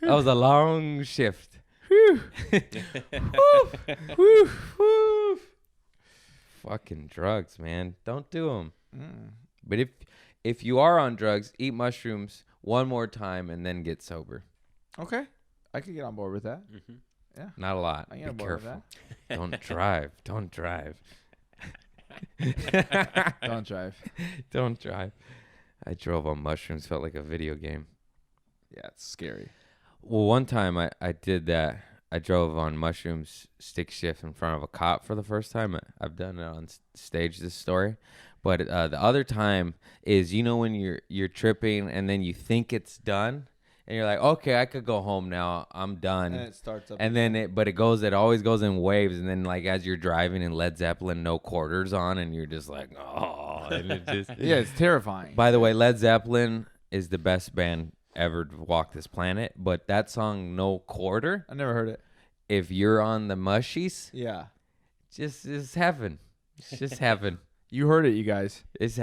That was a long shift. Whew. Whew. Whew. Whew. Fucking drugs, man. Don't do them. But if you are on drugs, eat mushrooms one more time and then get sober. Okay. I could get on board with that. Not a lot. I Be get on board with careful. Don't drive. Don't drive. Don't drive. Don't drive. I drove on mushrooms. Felt like a video game. Yeah, it's scary. Well, one time I did that. I drove on mushrooms stick shift in front of a cop for the first time. I've done it on stage, this story. But the other time is, you know, when you're tripping and then you think it's done and you're like, okay, I could go home now. I'm done. And it starts up. And then it always goes in waves. And then like as you're driving and Led Zeppelin, No Quarters on, and you're just like, oh, and it just, yeah, it's terrifying. By the way, Led Zeppelin is the best band ever to walk this planet. But that song, No Quarter, I never heard it. if you're on the mushies, Yeah. just is heaven. It's just heaven. You heard it, you guys. It's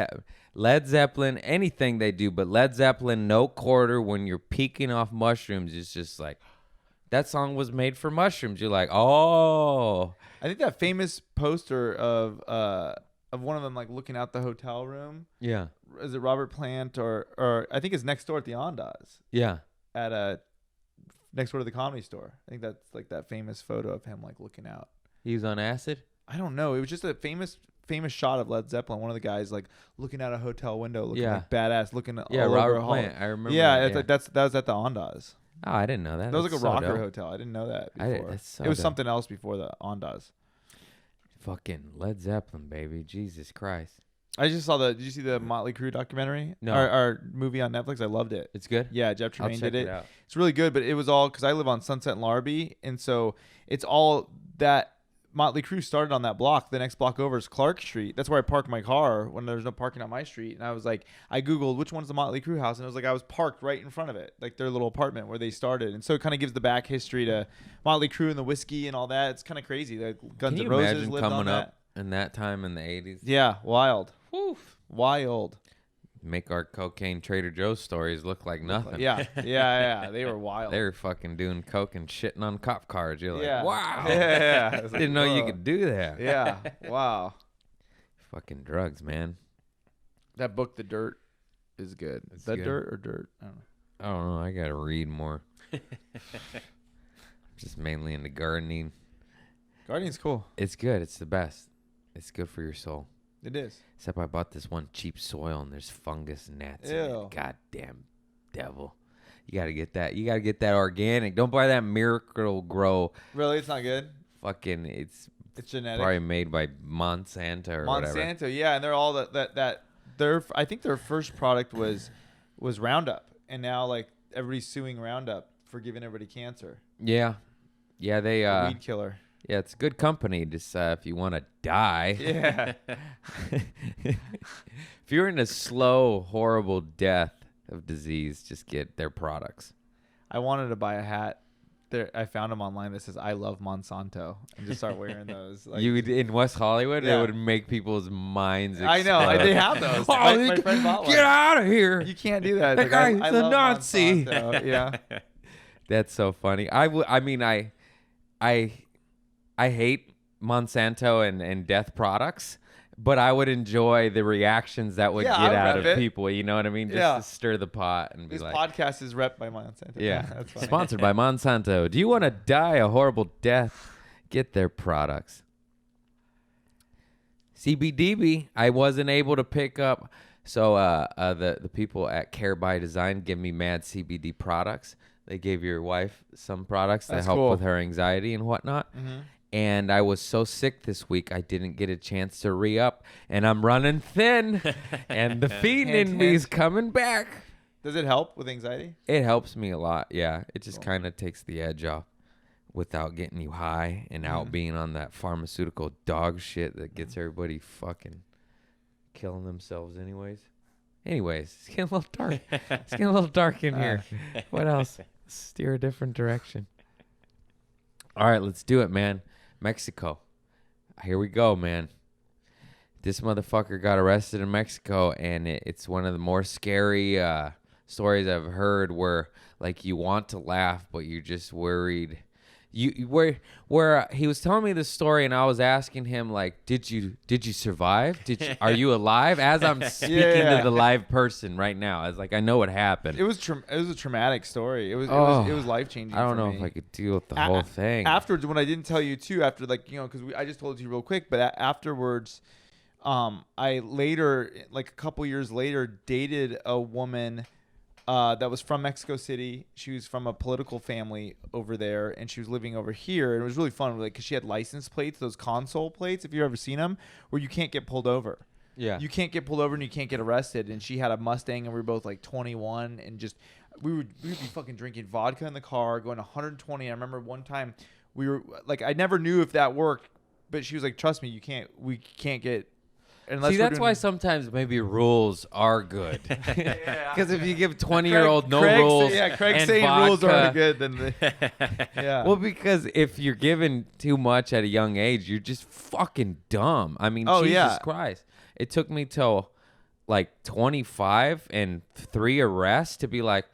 Led Zeppelin, anything they do, but Led Zeppelin, No Quarter, when you're peeking off mushrooms, it's just like, that song was made for mushrooms. You're like, oh. I think that famous poster of one of them like looking out the hotel room. Yeah. Is it Robert Plant or I think it's next door at the Ondas Yeah. at next door to the Comedy Store. I think that's like that famous photo of him like looking out. He was on acid? I don't know. It was just a famous shot of Led Zeppelin. One of the guys like looking out a hotel window, looking Yeah. like badass, looking Yeah, all Robert over a hall. Plant. I remember. Yeah, that, it's like that was at the Ondas. Oh, I didn't know that. That was like a That's so rocker dope. hotel. I didn't know that I did- before. that's so it was dope. something else before the Ondas. Fucking Led Zeppelin, baby. Jesus Christ. I just saw the. Did you see the Motley Crue documentary? No. Our movie on Netflix. I loved it. It's good? Yeah, Jeff I'll Tremaine check did it. out. It's really good, but it was all because I live on Sunset and Larrabee, and so it's all that Motley Crue started on that block. The next block over is Clark Street. That's where I park my car when there's no parking on my street. And I was like, I Googled which one's the Motley Crue house, and it was like I was parked right in front of it, like their little apartment where they started. And so it kind of gives the back history to Motley Crue and the whiskey and all that. It's kind of crazy. Like Guns Can you N' Roses imagine lived on coming that. up in that time in the 80s? Yeah, wild, Whew. wild. Make our cocaine Trader Joe's stories look like nothing. Yeah. They were wild. They were fucking doing coke and shitting on cop cars. You're like, yeah. wow. Yeah. I was like, Didn't know you whoa. could do that. Yeah. Wow. Fucking drugs, man. That book, The Dirt, is good. It's The good. Dirt or Dirt? I don't know. I don't know. I gotta read more. Just mainly into gardening. Guardian's cool. It's good. It's the best. It's good for your soul. It is. Except I bought this one cheap soil and there's fungus and gnats in Ew. it. Goddamn devil. You gotta get that. You gotta get that organic. Don't buy that Miracle Grow. Really? It's not good? Fucking. It's It's genetic. probably made by Monsanto or whatever. Monsanto, yeah. And they're all I think their first product was Roundup. And now, like, everybody's suing Roundup for giving everybody cancer. Yeah. Yeah. They. A weed killer. Yeah, it's good company. Just if you want to die. Yeah. If you're in a slow, horrible death of disease, just get their products. I wanted to buy a hat I found them online that says "I love Monsanto" and just start wearing those. Like, You would, in West Hollywood, Yeah. it would make people's minds I explode. know they have those. Oh, my friend bought one. get out of here! You can't do that. That It's like, guy's I a love Nazi. Monsanto. Yeah. That's so funny. I mean, I hate Monsanto and death products, but I would enjoy the reactions that would Yeah, get I out rep of it. people. You know what I mean? Just Yeah. to stir the pot and be This like, podcast is rep by Monsanto. yeah, That's funny. sponsored by Monsanto. Do you want to die a horrible death? Get their products. CBDB, I wasn't able to pick up. So the people at Care by Design give me mad CBD products. They gave your wife some products that That's help cool. with her anxiety and whatnot. And I was so sick this week, I didn't get a chance to re-up. And I'm running thin. And the fiend in Hint, me is hint. coming back. Does it help with anxiety? It helps me a lot, yeah. It just kind of takes the edge off without getting you high and out being on that pharmaceutical dog shit that gets everybody fucking killing themselves anyways. Anyways, it's getting a little dark. It's getting a little dark in here. What else? Steer a different direction. All right, let's do it, man. Mexico. Here we go, man. This motherfucker got arrested in Mexico, and it's one of the more scary stories I've heard where, like, you want to laugh, but you're just worried. Where he was telling me this story, and I was asking him, like, did you survive? Are you alive? As I'm speaking Yeah. to the live person right now, I was like, I know what happened. It was a traumatic story. It was life changing. I don't know if I could deal with the whole thing. Afterwards, when I didn't tell you too, after because I just told you real quick, but afterwards, I later, like a couple years later, dated a woman that was from Mexico City. She was from a political family over there, and she was living over here. And it was really fun, like, because she had license plates, those console plates, if you've ever seen them, where you can't get pulled over. Yeah. You can't get pulled over and you can't get arrested. And she had a Mustang, and we were both like 21, and just we would be fucking drinking vodka in the car, going 120. I remember one time we were like, I never knew if that worked, but she was like, "Trust me, we can't get." Unless See, we're that's doing- why sometimes maybe rules are good. Because if you give 20-year-old no Craig's- rules, yeah, Craig's and saying rules vodka- aren't good. Then yeah. Well, because if you're given too much at a young age, you're just fucking dumb. I mean, Oh, Jesus yeah. Christ. It took me till like 25 and 3 arrests to be like,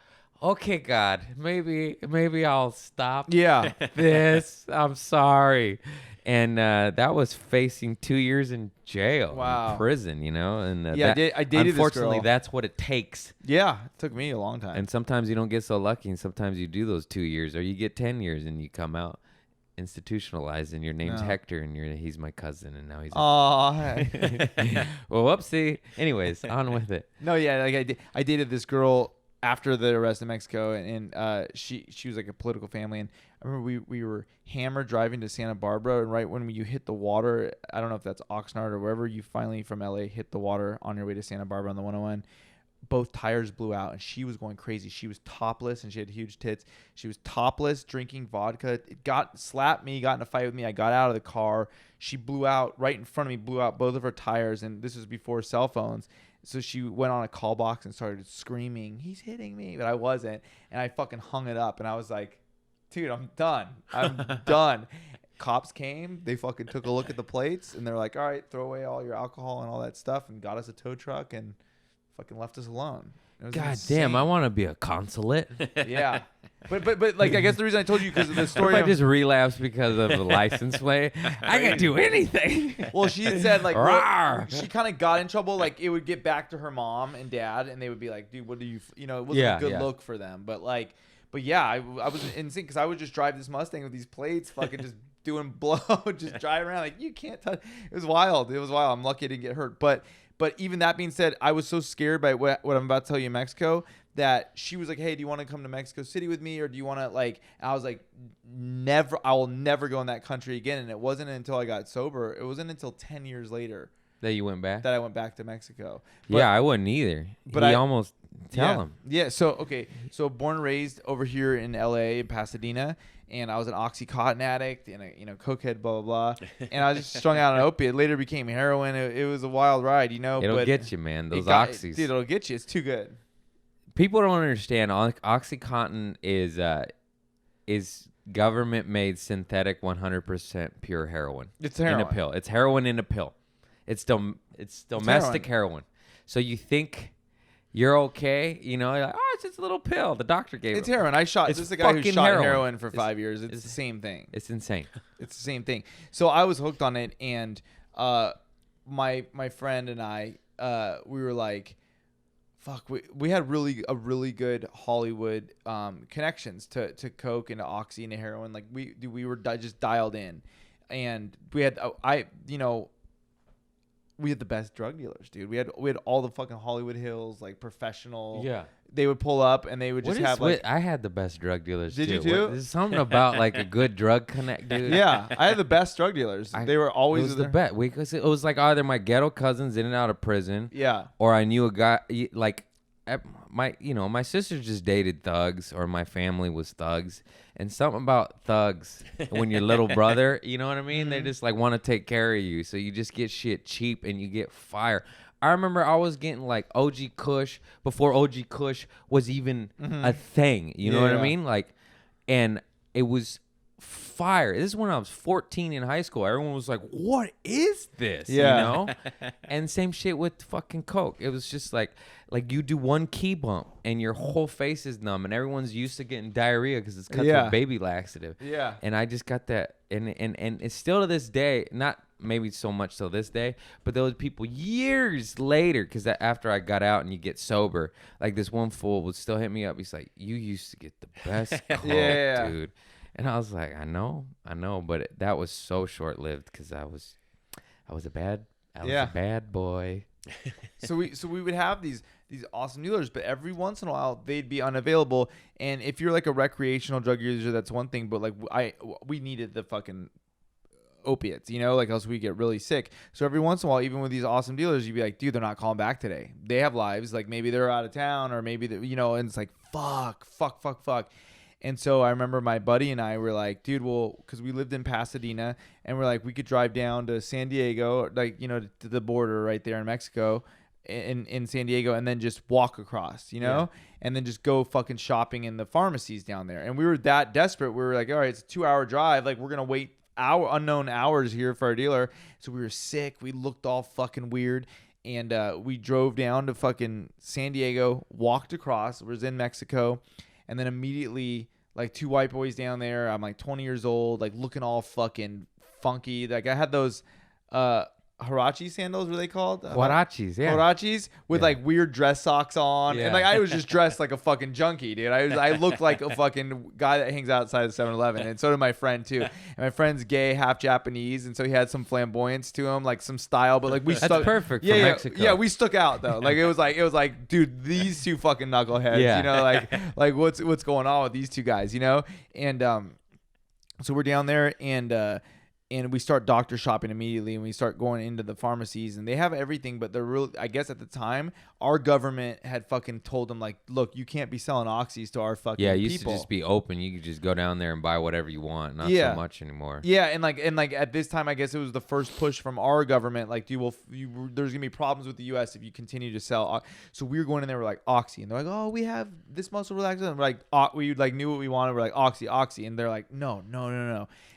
okay, God, maybe I'll stop Yeah. this. I'm sorry. And that was facing 2 years in jail, Wow. in prison, you know? And Yeah, I dated this unfortunately, girl. that's what it takes. Yeah, it took me a long time. And sometimes you don't get so lucky, and sometimes you do those 2 years, or you get 10 years, and you come out institutionalized, and your name's No. Hector, and he's my cousin, and now he's. Well, whoopsie. Anyways, on with it. No, yeah, like I dated this girl after the arrest in Mexico, and she was like a political family, and I remember we were hammered driving to Santa Barbara, and right when you hit the water, I don't know if that's Oxnard or wherever you finally from LA hit the water on your way to Santa Barbara on the 101. Both tires blew out, and she was going crazy. She was topless, and she had huge tits. She was topless, drinking vodka. It slapped me, got in a fight with me. I got out of the car. She blew out right in front of me, blew out both of her tires, and this was before cell phones. So she went on a call box and started screaming, "He's hitting me," but I wasn't, and I fucking hung it up, and I was like, "Dude, I'm done. I'm done." Cops came. They fucking took a look at the plates, and they're like, "All right, throw away all your alcohol and all that stuff," and got us a tow truck and fucking left us alone. It was God insane. damn, I want to be a consulate. Yeah, but like I guess the reason I told you because of the What story. if I of- just relapse because of the license plate? I can do anything. Well, she had said like Rawr. she kind of got in trouble. Like it would get back to her mom and dad, and they would be like, "Dude, what do you?" You know, it wasn't Yeah, a good yeah. look for them. But yeah, I was insane because I would just drive this Mustang with these plates, fucking just doing blow, just drive around like you can't touch. It was wild. It was wild. I'm lucky I didn't get hurt. But even that being said, I was so scared by what I'm about to tell you in Mexico that she was like, "Hey, do you want to come to Mexico City with me, or do you want to like?" And I was like, "Never. I will never go in that country again." And it wasn't until I got sober. It wasn't until 10 years later That you went back? that I went back to Mexico. But- Yeah, I wouldn't either. but He I- almost tell yeah. him. Yeah. So born and raised over here in LA, in Pasadena, and I was an OxyContin addict and a cokehead, blah blah blah. And I was just strung out on opiate. Later became heroin. It was a wild ride, you know. It'll but get you, man. Those it got- oxys. dude, it'll get you. It's too good. People don't understand. OxyContin is government made synthetic 100% pure heroin. It's in heroin. a pill. It's heroin in a pill. It's domestic heroin. So you think you're okay, you know? You're like, oh, it's just a little pill. The doctor gave it. It's heroin. This is a guy who fucking shot heroin. heroin for 5 years. It's the same thing. It's insane. It's the same thing. So I was hooked on it, and my friend and I, we were like, fuck, we had a really good Hollywood connections to coke and to oxy and to heroin. Like we were just dialed in, and we had we had the best drug dealers, dude. We had all the fucking Hollywood Hills, like professional. Yeah. They would pull up and they would just have like. I had the best drug dealers. Did too. you too? There's something about like a good drug connect, dude. Yeah, I had the best drug dealers. They were always It was the best because it was like either my ghetto cousins in and out of prison. Yeah. Or I knew a guy like my sister just dated thugs, or my family was thugs, and something about thugs when your little brother, you know what I mean? They just like want to take care of you, so you just get shit cheap and you get fire. I remember I was getting like OG Kush before OG Kush was even a thing. You know what I mean? Like, and it was fire. This is when I was 14 in high school. Everyone was like, "What is this?" Yeah. You know? And same shit with fucking coke. It was just like you do one key bump and your whole face is numb, and everyone's used to getting diarrhea because it's cut with baby laxative. Yeah. And I just got that, and it's still to this day, not maybe so much till this day, but those people years later, because after I got out and you get sober, like this one fool would still hit me up. He's like, "You used to get the best coke, dude." And I was like, I know, but that was so short lived because I was a bad boy. So we would have these awesome dealers, but every once in a while they'd be unavailable. And if you're like a recreational drug user, that's one thing. But like we needed the fucking opiates, you know, like else we get really sick. So every once in a while, even with these awesome dealers, you'd be like, dude, they're not calling back today. They have lives. Like maybe they're out of town, or maybe and it's like fuck. And so I remember my buddy and I were like, dude, well, because we lived in Pasadena, and we're like, we could drive down to San Diego, like, to the border right there in Mexico, in San Diego, and then just walk across, and then just go fucking shopping in the pharmacies down there. And we were that desperate. We were like, all right, it's a 2-hour drive. Like, we're going to wait unknown hours here for our dealer. So we were sick. We looked all fucking weird. And we drove down to fucking San Diego, walked across, was in Mexico. And then immediately, like, 2 white boys down there. I'm like 20 years old, like looking all fucking funky. Like I had those Huarache sandals, what are they called? Huaraches, yeah. Huaraches with like weird dress socks on. Yeah. And like I was just dressed like a fucking junkie, dude. I looked like a fucking guy that hangs outside of 7-Eleven. And so did my friend too. And my friend's gay, half Japanese, and so he had some flamboyance to him, like some style, but like we That's perfect for Mexico. Yeah, we stuck out though. Like it was like, dude, these two fucking knuckleheads, like what's going on with these two guys, And so we're down there, and we start doctor shopping immediately, and we start going into the pharmacies, and they have everything, but they're really, I guess at the time, our government had fucking told them, like, look, you can't be selling oxys to our fucking people. Yeah, it used to just be open. You could just go down there and buy whatever you want. Not so much anymore. Yeah, and like at this time, I guess it was the first push from our government, like, there's gonna be problems with the U.S. if you continue to sell. So we were going in there, we're like, oxy, and they're like, oh, we have this muscle relaxant. And we're like, we like knew what we wanted. We're like, oxy, and they're like, no.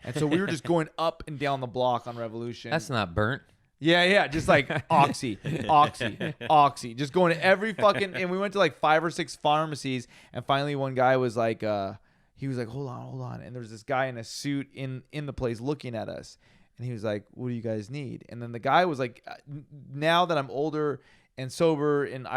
And so we were just going up and down the block on Revolution. That's not burnt. Yeah, just like oxy, just going to every fucking, and we went to like 5 or 6 pharmacies, and finally one guy was like, he was like, hold on, and there was this guy in a suit in the place looking at us, and he was like, what do you guys need? And then the guy was like, now that I'm older and sober, and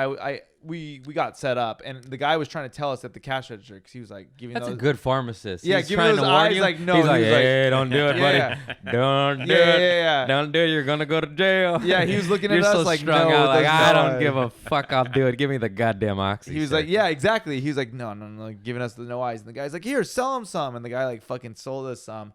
we got set up, and the guy was trying to tell us at the cash register, because he was like giving That's those, a good pharmacist. Yeah, He's giving trying those to warn eyes you. like, no. He's like, he was hey, don't do it, buddy. Yeah. Don't do it. Yeah. Don't do it. You're gonna go to jail. Yeah, he was looking at You're us so like, strung no, out, like, that's I not- don't give a fuck. I'll do it. Give me the goddamn oxy. He was sir. like, yeah, exactly. He was like, no, giving us the no eyes. And the guy's like, here, sell him some. And the guy like fucking sold us some.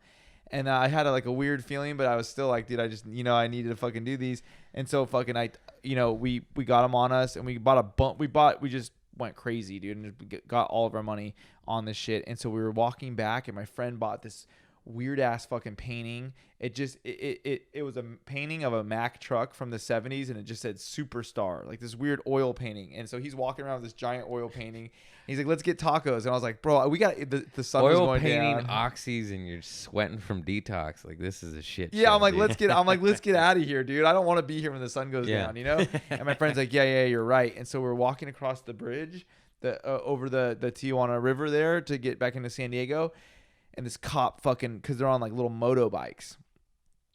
And I had a weird feeling, but I was still like, dude, I just, I needed to fucking do these. And so fucking we got them on us, and we bought a bump. We just went crazy, dude, and got all of our money on this shit. And so we were walking back, and my friend bought this weird ass fucking painting. It was a painting of a Mack truck from the 70s, and it just said Superstar, like this weird oil painting. And so he's walking around with this giant oil painting. He's like, let's get tacos. And I was like, bro, we got the sun was Oil going painting, down. oxys, and you're sweating from detox. Like, this is a shit Yeah, show, I'm like, dude. let's get out of here, dude. I don't want to be here when the sun goes Yeah. down, you know? And my friend's like, yeah, you're right. And so we're walking across the bridge, over the Tijuana River there to get back into San Diego. And this cop because they're on like little moto bikes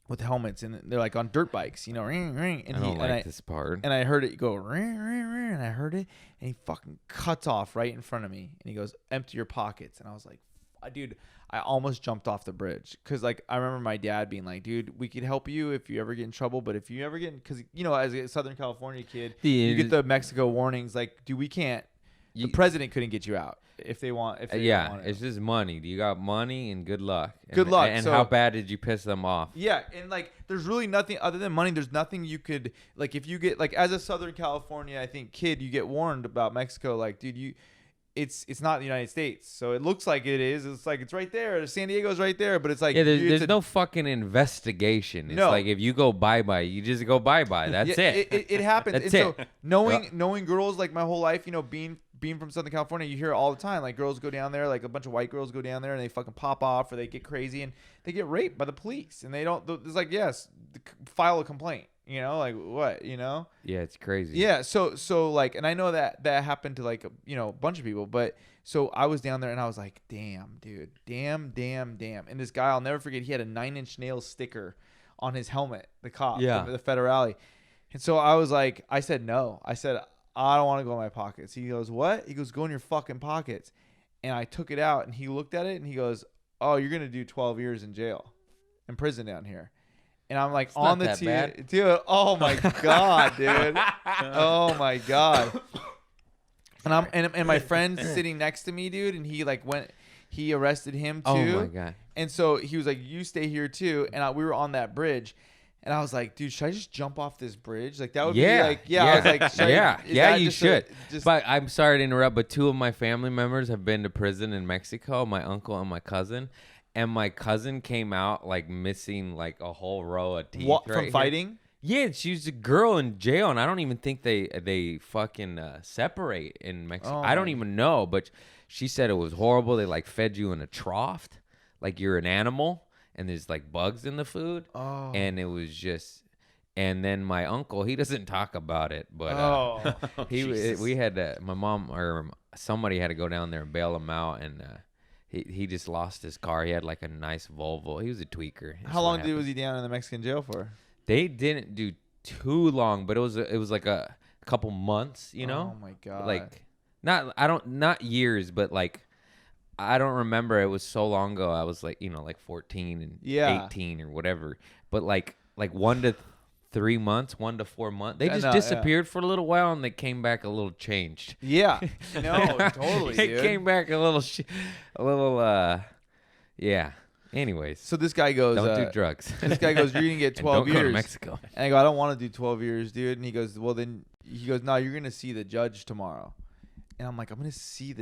with helmets, and they're like on dirt bikes, you know, ring, ring. And I don't like this part. and I heard it go ring, ring, ring, and I heard it, and he fucking cuts off right in front of me, and he goes, empty your pockets. And I was like, dude, I almost jumped off the bridge, because like I remember my dad being like, dude, we could help you if you ever get in trouble, but if you ever get in, because you know, as a Southern California kid, you get the Mexico warnings, like, dude, we can't. The president couldn't get you out if they want. If they Yeah, want it's just money. You got money and good luck. Good luck. And So- how bad did you piss them off? Yeah, and like there's really nothing other than money. There's nothing you could like if you get like as a Southern California, I think kid, you get warned about Mexico. Like, dude, it's not the United States, so it looks like it is. It's like it's right there. San Diego's right there, but it's like Yeah, dude, there's no fucking investigation. It's No. like if you go bye-bye, you just go bye-bye. That's yeah, it. It happens. That's and so it. knowing girls like my whole life, you know, being from Southern California, you hear it all the time. Like girls go down there, like a bunch of white girls go down there and they fucking pop off or they get crazy and they get raped by the police and they don't. It's like yes, file a complaint. You know, like what? You know. Yeah, it's crazy. Yeah, so like, and I know that happened to like you know a bunch of people, but so I was down there and I was like, damn, dude, damn. And this guy, I'll never forget, he had a 9-inch nail sticker on his helmet, the cop, Yeah. the federale, and so I was like, I said no, I said I don't want to go in my pockets. He goes, what? He goes, go in your fucking pockets, and I took it out and he looked at it and he goes, oh, you're gonna do 12 years in prison down here. And I'm like, It's on not the that TV, bad. dude. Oh my god, dude. Oh my god. And my friend's sitting next to me, dude. And he arrested him too. Oh my god. And so he was like, you stay here too. And we were on that bridge. And I was like, dude, should I just jump off this bridge? Like that would be like, yeah. I was like, should I, is that you just should. just But I'm sorry to interrupt, but 2 of my family members have been to prison in Mexico, my uncle and my cousin. And my cousin came out like missing like a whole row of teeth. what right from here. fighting? Yeah, she's a girl in jail, and I don't even think they fucking separate in Mexico. Oh I don't my- even know, but she said it was horrible. They like fed you in a trough, like you're an animal, and there's like bugs in the food, Oh. and it was just. And then my uncle, he doesn't talk about it, but Oh. we had my mom or somebody had to go down there and bail him out, and he just lost his car. He had like a nice Volvo. He was a tweaker. That's How what long happened. was he down in the Mexican jail for? They didn't do too long, but it was like a couple months, you know? Oh my god. Like not years, but like I don't remember. It was so long ago. I was like, 14 and Yeah. 18 or whatever. But like 1 to 3 months, 1 to 4 months. They Yeah, just no, yeah. disappeared for a little while and they came back a little changed. Yeah. No, totally, They dude. came back a little yeah. Anyways, So this guy goes, don't do drugs. this guy goes, you're gonna get And 12 don't go to years. Mexico. And I go, I don't want to do 12 years, dude. And he goes, well then, no, you're gonna see the judge tomorrow. And I'm like, I'm gonna see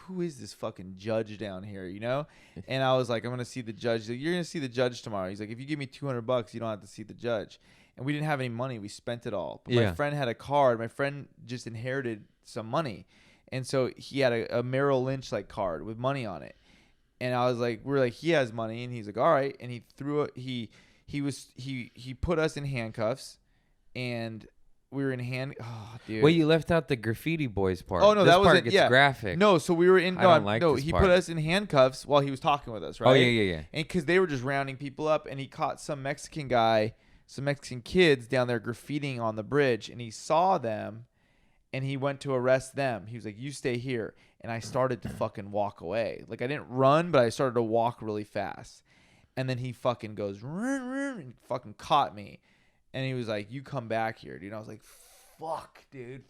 who is this fucking judge down here, you know? And I was like, I'm gonna see the judge. He's like, you're gonna see the judge tomorrow. He's like, if you give me $200, you don't have to see the judge. And we didn't have any money. We spent it all. But Yeah. my friend had a card. My friend just inherited some money, and so he had a Merrill Lynch like card with money on it. And I was like, we're like, he has money, and he's like, all right. And he threw it. He put us in handcuffs, and we were in Oh, dude. Wait, you left out the graffiti boys part. Oh no, This that was part it. gets Yeah, graphic. No, so we were in. I No, don't like no. this He part. put us in handcuffs while he was talking with us, right? Oh yeah. And because they were just rounding people up, and he caught some Mexican kids down there graffitiing on the bridge, and he saw them, and he went to arrest them. He was like, "You stay here," and I started to fucking walk away. Like I didn't run, but I started to walk really fast. And then he fucking goes, "Run, run," and fucking caught me, and he was like, "You come back here, dude." And I was like, "Fuck, dude,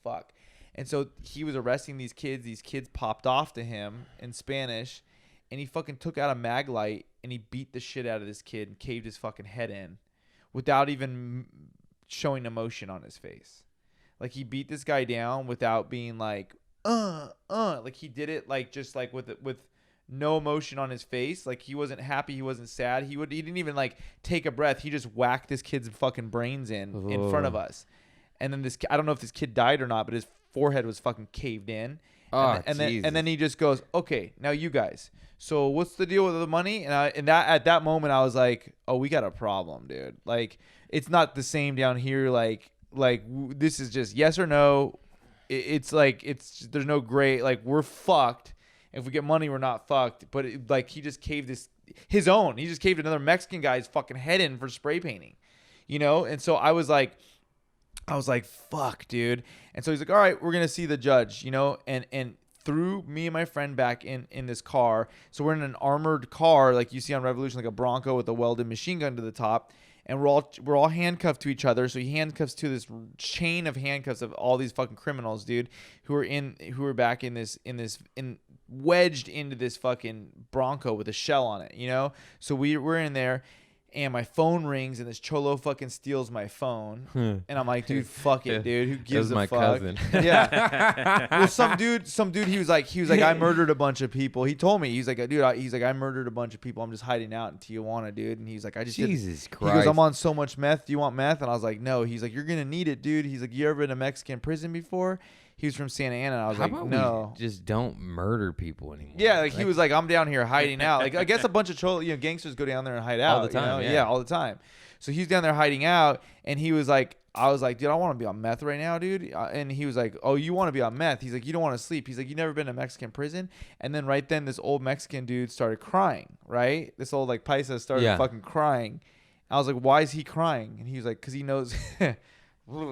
fuck." And so he was arresting these kids. These kids popped off to him in Spanish, and he fucking took out a mag light and he beat the shit out of this kid and caved his fucking head in without even showing emotion on his face. Like he beat this guy down without being like, like he did it like just like with no emotion on his face. Like, he wasn't happy. He wasn't sad. He didn't even like take a breath. He just whacked this kid's fucking brains in front of us. And then I don't know if this kid died or not, but his forehead was fucking caved in. And then he just goes, okay, now you guys. So what's the deal with the money? And at that moment I was like, oh, we got a problem, dude. Like, it's not the same down here. Like this is just yes or no. It's like there's no gray. Like, we're fucked. If we get money, we're not fucked. But he just caved his own. He just caved another Mexican guy's fucking head in for spray painting, you know. And so I was like, fuck, dude. And so he's like, all right, we're gonna see the judge, you know. And threw me and my friend back in this car. So we're in an armored car, like you see on Revolution, like a Bronco with a welded machine gun to the top. And we're all handcuffed to each other. So he handcuffs to this chain of handcuffs of all these fucking criminals, dude, who are back wedged into this fucking Bronco with a shell on it, you know. So we're in there, and my phone rings, and this cholo fucking steals my phone, and I'm like, dude, fuck it, dude. Who gives a fuck? That was my cousin. Yeah. Well, some dude, he was like, I murdered a bunch of people. He told me, he's like, dude, I murdered a bunch of people. I'm just hiding out in Tijuana, dude. And he's like, Jesus Christ. He goes, I'm on so much meth. Do you want meth? And I was like, no. He's like, you're gonna need it, dude. He's like, you ever been in a Mexican prison before? He was from Santa Ana. And I was like, no. We just don't murder people anymore. Yeah, like he was like, I'm down here hiding out. Like, I guess a bunch of gangsters go down there and hide out all the time. You know? Yeah, all the time. So he's down there hiding out, and he was like, I was like, dude, I want to be on meth right now, dude. And he was like, oh, you want to be on meth? He's like, you don't want to sleep. He's like, you never been to Mexican prison? And then right then, this old Mexican dude started crying, right? This old like paisa started fucking crying. I was like, why is he crying? And he was like, because he knows.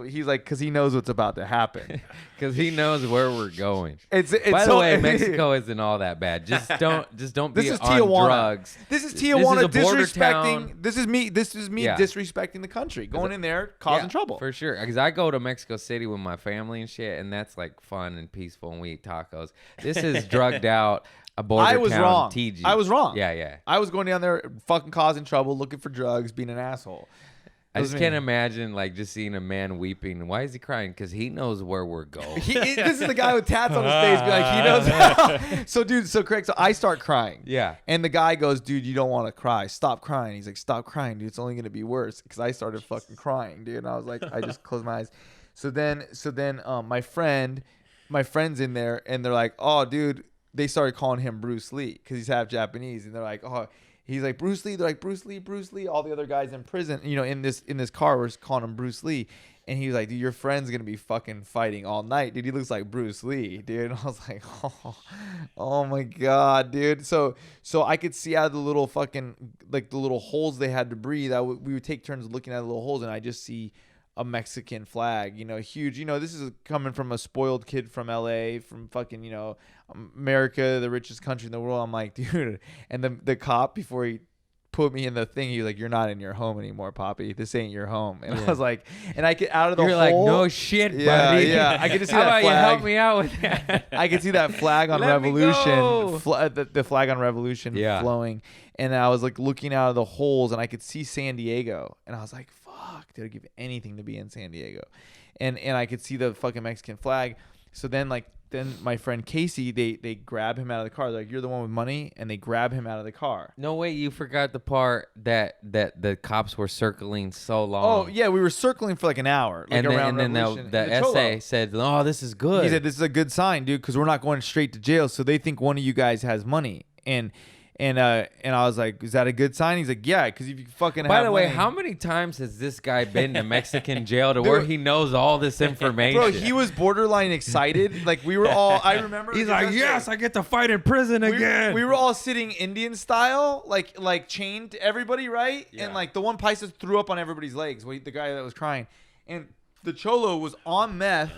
He's like, because he knows what's about to happen. Because he knows where we're going. It's By the way, Mexico isn't all that bad. Just don't be on Tijuana. Drugs. This is Tijuana disrespecting. This is me disrespecting the country. Going in there, causing trouble. For sure. Because I go to Mexico City with my family and shit, and that's like fun and peaceful, and we eat tacos. This is drugged out. A border I was town, wrong. TG. I was wrong. Yeah. I was going down there fucking causing trouble, looking for drugs, being an asshole. I just can't imagine like just seeing a man weeping. Why is he crying? Because he knows where we're going. This is the guy with tats on his face. Be like, he knows. So Craig, so I start crying. Yeah. And the guy goes, dude, you don't want to cry. Stop crying. He's like, stop crying, dude. It's only gonna be worse. Because I started fucking crying, dude. And I was like, I just closed my eyes. So then, my friend's in there, and they're like, oh, dude. They started calling him Bruce Lee because he's half Japanese, and they're like, oh. He's like, Bruce Lee. They're like, Bruce Lee. All the other guys in prison, you know, in this car were calling him Bruce Lee. And he was like, dude, your friend's going to be fucking fighting all night. Dude, he looks like Bruce Lee, dude. And I was like, oh my God, dude. So I could see out of the little fucking, like the little holes they had to breathe. We would take turns looking at the little holes, and I just see a Mexican flag, you know, huge. You know, this is coming from a spoiled kid from LA, from fucking, you know, America, the richest country in the world. I'm like, dude. And the cop, before he put me in the thing, he was like, you're not in your home anymore, Poppy. This ain't your home. And I was like, and I get out of the You're hole. like, no shit, buddy. Yeah. I get to see How that about flag. you help me out with that? I could see that flag on Let me Revolution, go. the flag on Revolution flowing. And I was like looking out of the holes, and I could see San Diego. And I was like, fuck, dude, I'd give anything to be in San Diego. And I could see the fucking Mexican flag. So then my friend Casey, they grab him out of the car. They're like, you're the one with money. And they grab him out of the car. No, wait, you forgot the part that the cops were circling so long. Oh, yeah, we were circling for like an hour. Like and then the essay said, oh, this is good. He said, this is a good sign, dude, because we're not going straight to jail. So they think one of you guys has money. And I was like, is that a good sign? He's like, yeah, because if you fucking By have the way, money. how many times has this guy been to Mexican jail to where he knows all this information? Bro, he was borderline excited. Like, we were all, I remember. He's like, yes, I get to fight in prison again. We were all sitting Indian style, like chained to everybody, right? Yeah. And like the one paisa threw up on everybody's legs, the guy that was crying. And the cholo was on meth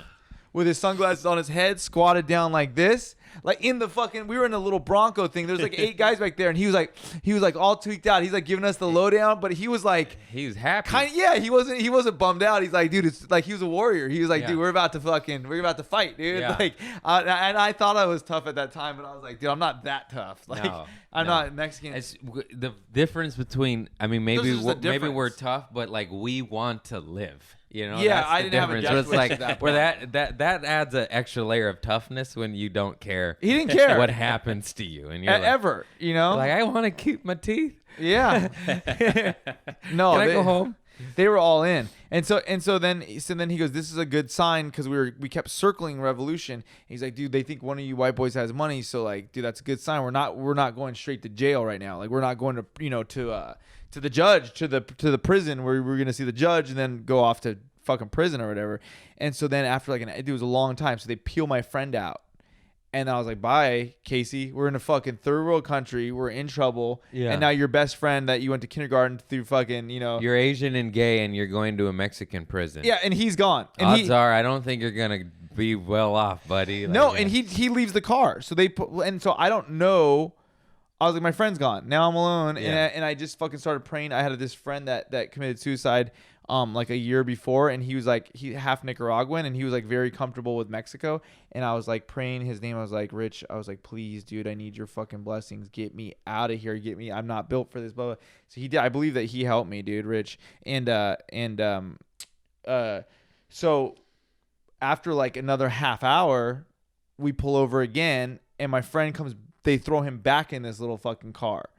with his sunglasses on his head, squatted down like this. Like in the fucking, we were in a little Bronco thing. There's like 8 guys back there, and he was like all tweaked out. He's like giving us the lowdown, but he was like, he was happy. He wasn't bummed out. He's like, dude, it's like he was a warrior. He was like, dude, we're about to fight, dude. Yeah. Like, and I thought I was tough at that time, but I was like, dude, I'm not that tough. Like, I'm not Mexican. It's the difference between, I mean, maybe we're tough, but like we want to live. You know, Yeah, that's I the didn't have a difference. death So it's wish like at that where that adds an extra layer of toughness when you don't care. He didn't care what happens to you, and you're like, ever, you know? like I want to keep my teeth. Yeah. No, Can I go home? They were all in, and so then he goes, "This is a good sign," because we kept circling Revolution. He's like, "Dude, they think one of you white boys has money, so like, dude, that's a good sign. We're not going straight to jail right now. Like, we're not going to to the judge, to the prison where we're gonna see the judge and then go off to fucking prison or whatever." And so then after it was a long time, so they peel my friend out. And I was like, bye, Casey. We're in a fucking third world country. We're in trouble. Yeah. And now your best friend that you went to kindergarten through fucking, You're Asian and gay, and you're going to a Mexican prison. Yeah, and he's gone. And Odds are, I don't think you're gonna be well off, buddy. Like, no, and he leaves the car. So so I don't know. I was like, my friend's gone. Now I'm alone. Yeah. And I just fucking started praying. I had this friend that committed suicide like a year before, and he was like, he half Nicaraguan, and he was like very comfortable with Mexico. And I was like praying his name. I was like, Rich, I was like, please, dude, I need your fucking blessings. Get me out of here. Get me. I'm not built for this. Blah, blah. So he did. I believe that he helped me, dude, Rich. So after like another half hour, we pull over again, and my friend comes. They throw him back in this little fucking car,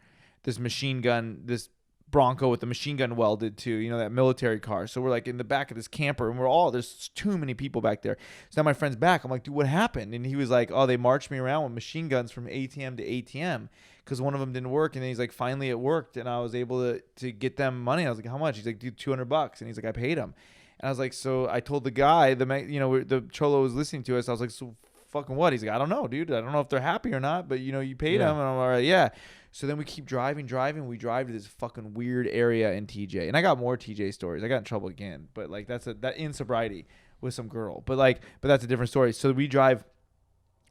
this machine gun, this Bronco with the machine gun welded to, that military car. So we're like in the back of this camper, and there's too many people back there. So now my friend's back. I'm like, dude, what happened? And he was like, oh, they marched me around with machine guns from ATM to ATM because one of them didn't work. And then he's like, finally it worked, and I was able to get them money. I was like, how much? He's like, dude, $200. And he's like, I paid him. And I was like, so I told the guy, the cholo was listening to us. I was like, so fucking what? He's like, I don't know, dude. I don't know if they're happy or not, but you paid them. And I'm all right, yeah. So then we keep driving. We drive to this fucking weird area in TJ. And I got more TJ stories. I got in trouble again, but like that in sobriety with some girl. But that's a different story. So we drive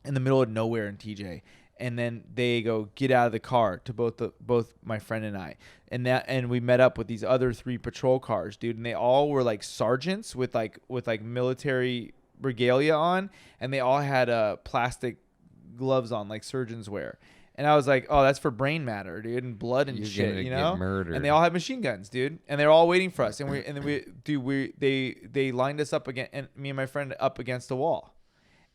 in the middle of nowhere in TJ. And then they go, get out of the car, to both my friend and I. And we met up with these other 3 patrol cars, dude. And they all were like sergeants with military regalia on, and they all had plastic gloves on like surgeons wear. And I was like, oh, that's for brain matter, dude, and blood and shit, get murdered. And they all had machine guns, dude, and they're all waiting for us. And they lined us up again, and me and my friend up against the wall.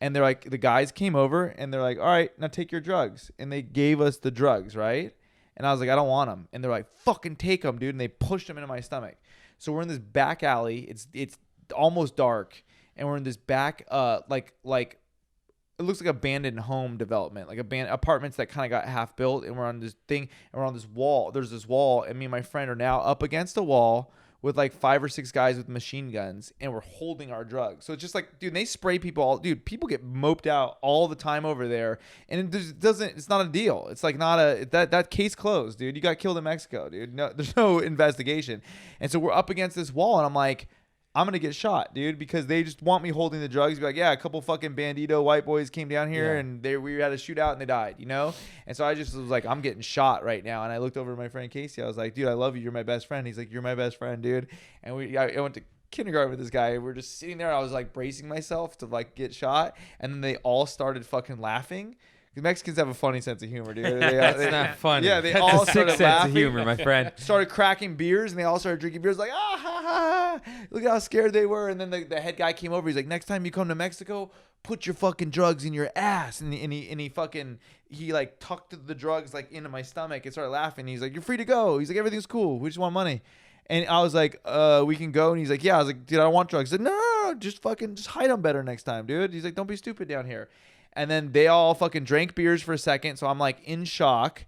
And they're like, the guys came over, and they're like, all right, now take your drugs. And they gave us the drugs, right? And I was like, I don't want them. And they're like, fucking take them, dude. And they pushed them into my stomach. So we're in this back alley. It's almost dark. And we're in this back, like it looks like abandoned home development, like apartments that kind of got half built. And we're on this thing, and we're on this wall. There's this wall, and me and my friend are now up against a wall with like 5 or 6 guys with machine guns, and we're holding our drugs. So it's just like, dude, they spray people people get moped out all the time over there, and it's not a deal. It's like that case closed, dude. You got killed in Mexico, dude. No, there's no investigation. And so we're up against this wall, and I'm like, I'm going to get shot, dude, because they just want me holding the drugs. Be like, yeah, a couple fucking bandito white boys came down here, and we had a shootout and they died, And so I just was like, I'm getting shot right now. And I looked over at my friend Casey. I was like, dude, I love you. You're my best friend. He's like, you're my best friend, dude. And I went to kindergarten with this guy. We're just sitting there. I was like bracing myself to like get shot. And then they all started fucking laughing. The Mexicans have a funny sense of humor, dude. That's not funny. Yeah, they That's all a sick started sense laughing. of humor, my friend. Started cracking beers, and they all started drinking beers like, ah, ha, ha, ha. Look at how scared they were. And then the head guy came over. He's like, next time you come to Mexico, put your fucking drugs in your ass. And he like tucked the drugs like into my stomach and started laughing. He's like, you're free to go. He's like, everything's cool. We just want money. And I was like, we can go. And he's like, yeah. I was like, dude, I don't want drugs. He said, no, just hide them better next time, dude. He's like, don't be stupid down here. And then they all fucking drank beers for a second. So I'm like in shock.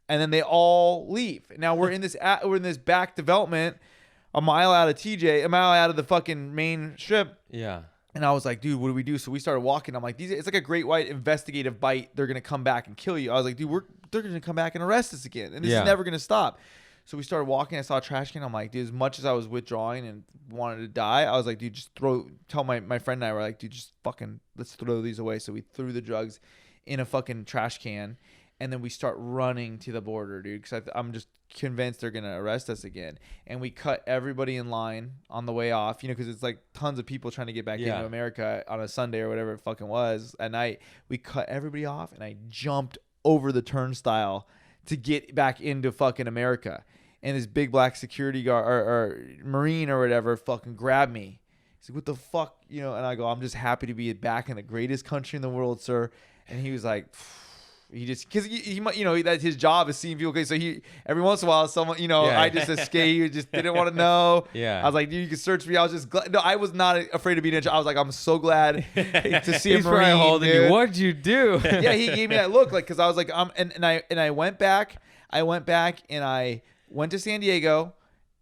And then they all leave. Now we're in this back development a mile out of TJ, a mile out of the fucking main strip. Yeah. And I was like, dude, what do we do? So we started walking. I'm like, it's like a great white investigative bite. They're going to come back and kill you. I was like, dude, they're going to come back and arrest us again. And this is never going to stop. So we started walking. I saw a trash can. I'm like, dude, as much as I was withdrawing and wanted to die, I was like, dude, just tell my friend and I were like, dude, just fucking, let's throw these away. So we threw the drugs in a fucking trash can. And then we start running to the border, dude, because I'm just convinced they're going to arrest us again. And we cut everybody in line on the way off, because it's like tons of people trying to get back into America on a Sunday or whatever it fucking was at night. We cut everybody off, and I jumped over the turnstile to get back into fucking America. And this big black security guard or Marine or whatever fucking grabbed me. He's like, what the fuck, you know? And I go, I'm just happy to be back in the greatest country in the world, sir. And he was like, he just, because he might, you know, that his job is seeing people. Okay, so he every once in a while, someone, you know, Yeah. I just escaped. He just didn't want to know. Yeah. I was like, dude, you can search me. I was just glad. No, I was not afraid of being in. I was like, I'm so glad to see He's a Marine. probably holding dude. you. What'd you do? Yeah, he gave me that look, like, because I was like, and I went back. I went to San Diego,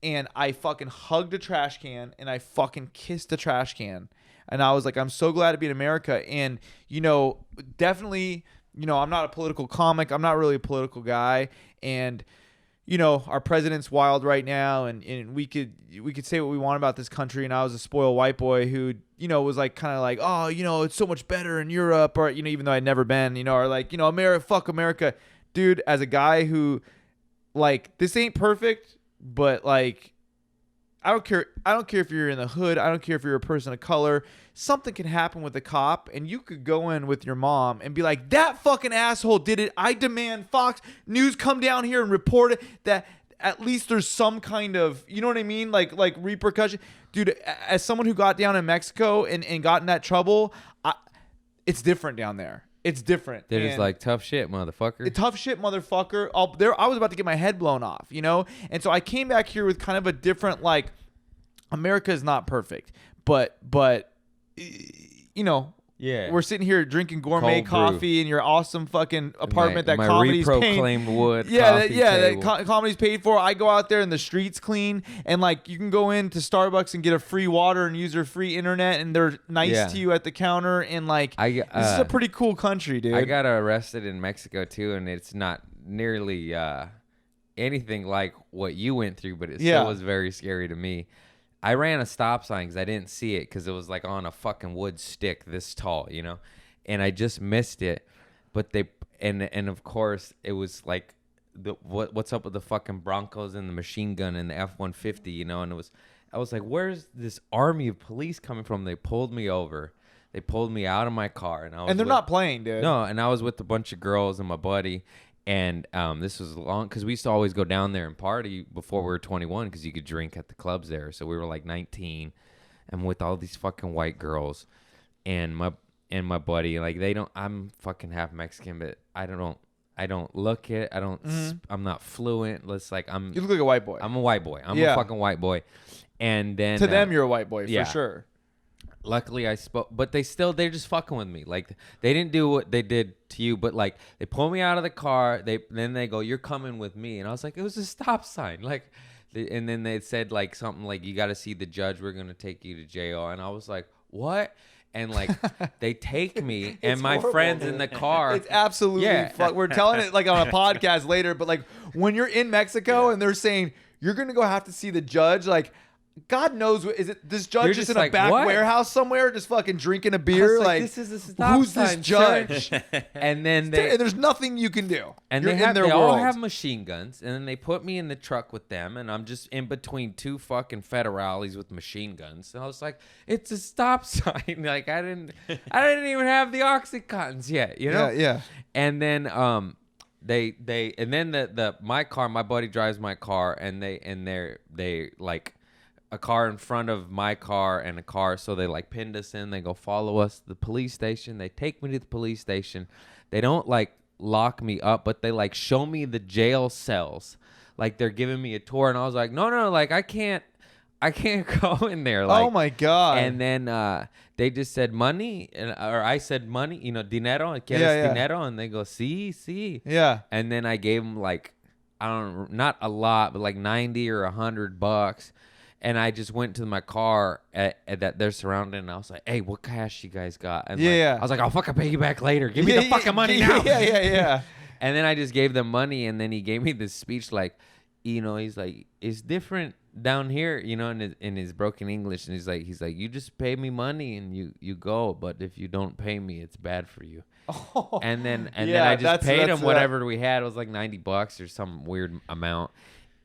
and I fucking hugged a trash can, and I fucking kissed a trash can, and I was like, I'm so glad to be in America, and you know, definitely. You know, I'm not a political comic. I'm not really a political guy. And, you know, our president's wild right now. And we could say what we want about this country. And I was a spoiled white boy who, you know, was like kind of like, oh, you know, it's so much better in Europe. Or, you know, even though I'd never been, you know, or like, you know, America, fuck America. Dude, as a guy who, like, this ain't perfect, but like, I don't care if you're in the hood. I don't care if you're a person of color. Something can happen with a cop, and you could go in with your mom and be like, that fucking asshole did it. I demand Fox News come down here and report it, that at least there's some kind of, you know what I mean? Like repercussion. Dude, as someone who got down in Mexico and got in that trouble, it's different down there. It's different. They're just And- like, tough shit, motherfucker. tough shit, motherfucker. I was about to get my head blown off, you know? And so I came back here with kind of a different, like, America is not perfect, but you know, Yeah. we're sitting here drinking gourmet Cold brew. coffee in your awesome fucking apartment that my comedy's reproclaimed paying. wood. Yeah, coffee that table. comedy's paid for. I go out there and the streets clean, and like you can go into Starbucks and get a free water and use their free internet, and they're nice Yeah. to you at the counter, and like I, this is a pretty cool country, dude. I got arrested in Mexico too, and it's not nearly anything like what you went through, but it Yeah. still was very scary to me. I ran a stop sign because I didn't see it because it was like on a fucking wood stick this tall, you know, and I just missed it. But they and of course it was like what's up with the fucking Broncos and the machine gun and the F-150, you know, and I was like, where's this army of police coming from? They pulled me over. They pulled me out of my car, and and they're not playing, dude. No, and I was with a bunch of girls and my buddy, and this was long because we used to always go down there and party before we were 21 because you could drink at the clubs there. So we were like 19, and with all these fucking white girls, and my buddy, like I'm fucking half Mexican, but I don't look it. I'm not fluent. You look like a white boy. I'm a white boy. I'm Yeah. a fucking white boy, and then To them, you're a white boy yeah. for sure. Luckily I spoke, but they're just fucking with me. Like they didn't do what they did to you, but like they pull me out of the car. Then they go, "You're coming with me," and I was like, "It was a stop sign." Like, and then they said like something like, "You got to see the judge. We're gonna take you to jail." And I was like, "What?" And like they take me and my horrible, friends man. in the car. It's absolutely Yeah. We're telling it like on a podcast later, but like when you're in Mexico and they're saying you're gonna go have to see the judge, like God knows what is it? This judge You're just just in a like, back what? warehouse somewhere, just fucking drinking a I was beer. like, this is a stop who's this sign, judge? sir. And then and they there's nothing you can do. and You're they in their all world. have machine guns, and then they put me in the truck with them, and I'm just in between two fucking federales with machine guns. And I was like, it's a stop sign. Like I didn't even have the oxycontins yet, you know? Yeah. And then my buddy drives my car, and they like a car in front of my car and a car, so they like pinned us in. They go follow us to the police station. They take me to the police station. They don't like lock me up, but they like show me the jail cells, like they're giving me a tour. And I was like, no, like I can't go in there. Like, Oh my God. And then they just said money, or I said money, you know, dinero, ¿quieres Yeah. dinero? And they go, sí. Yeah. And then I gave them like, I don't, not a lot, but like 90 or $100. And I just went to my car that they're surrounded, and I was like, "Hey, what cash you guys got?" And Yeah. I was like, "I'll fucking pay you back later. Give me the fucking money now." Yeah. And then I just gave them money, and then he gave me this speech like, you know, he's like, "It's different down here," you know, in his broken English, and he's like, "You just pay me money and you go, but if you don't pay me, it's bad for you." And then I just paid him whatever we had. It was like $90 or some weird amount.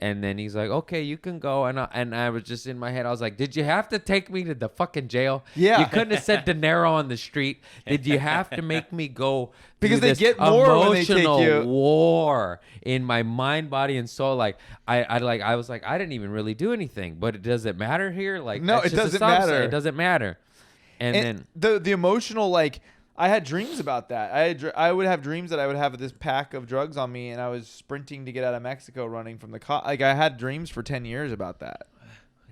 And then he's like, okay, you can go. And I was just in my head, I was like, did you have to take me to the fucking jail? Yeah. You couldn't have said De Niro on the street. Did you have to make me go Because through they this get more when they take emotional you. war in my mind, body, and soul? Like, I was like, I didn't even really do anything. But does it matter here? Like, No, that's it just a doesn't subset. matter. It doesn't matter. And then... the emotional, like, I had dreams about that. I would have dreams that I would have this pack of drugs on me, and I was sprinting to get out of Mexico, running from the cop. Like, I had dreams for 10 years about that.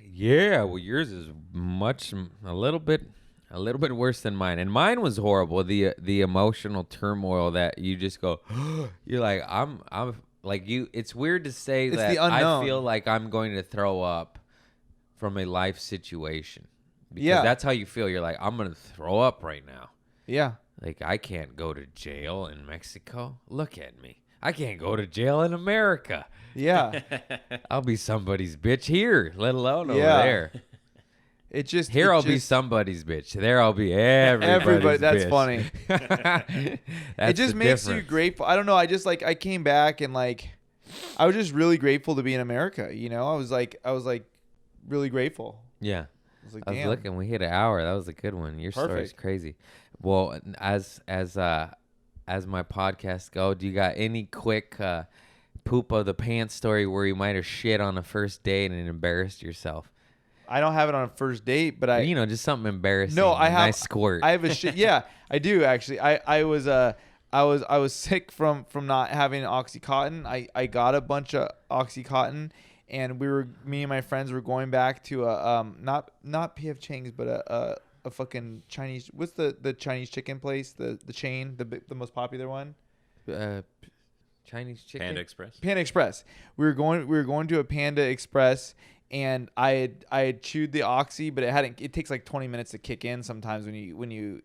Yeah, well, yours is a little bit worse than mine, and mine was horrible. The emotional turmoil that you just go, you're like, I'm like you. It's weird to say It's that the unknown. I feel like I'm going to throw up from a life situation. Because Yeah. that's how you feel. You're like, I'm gonna throw up right now. Yeah. Like, I can't go to jail in Mexico. Look at me. I can't go to jail in America. Yeah. I'll be somebody's bitch here, let alone over Yeah. there. It just Here it I'll be just- somebody's bitch. There I'll be everybody's Everybody. That's bitch. funny. That's It just the makes you difference. grateful. I don't know. I just like I came back and like I was just really grateful to be in America. You know, I was like really grateful. Yeah. I was like, I was damn. looking. We hit an hour. That was a good one. Your story's Perfect. crazy. Well, as my podcast go, do you got any quick poop of the pants story where you might have shit on a first date and embarrassed yourself? I don't have it on a first date, but I Just something embarrassing. No, I a have nice squirt. I have a shit. Yeah, I do actually. I was sick from not having OxyContin. I got a bunch of OxyContin, and me and my friends were going back to a not PF Chang's, but a fucking Chinese. What's the Chinese chicken place? The chain, the most popular one. Chinese chicken. Panda Express. Panda Express. We were going to a Panda Express, and I had chewed the Oxy, but it takes like 20 minutes to kick in sometimes when you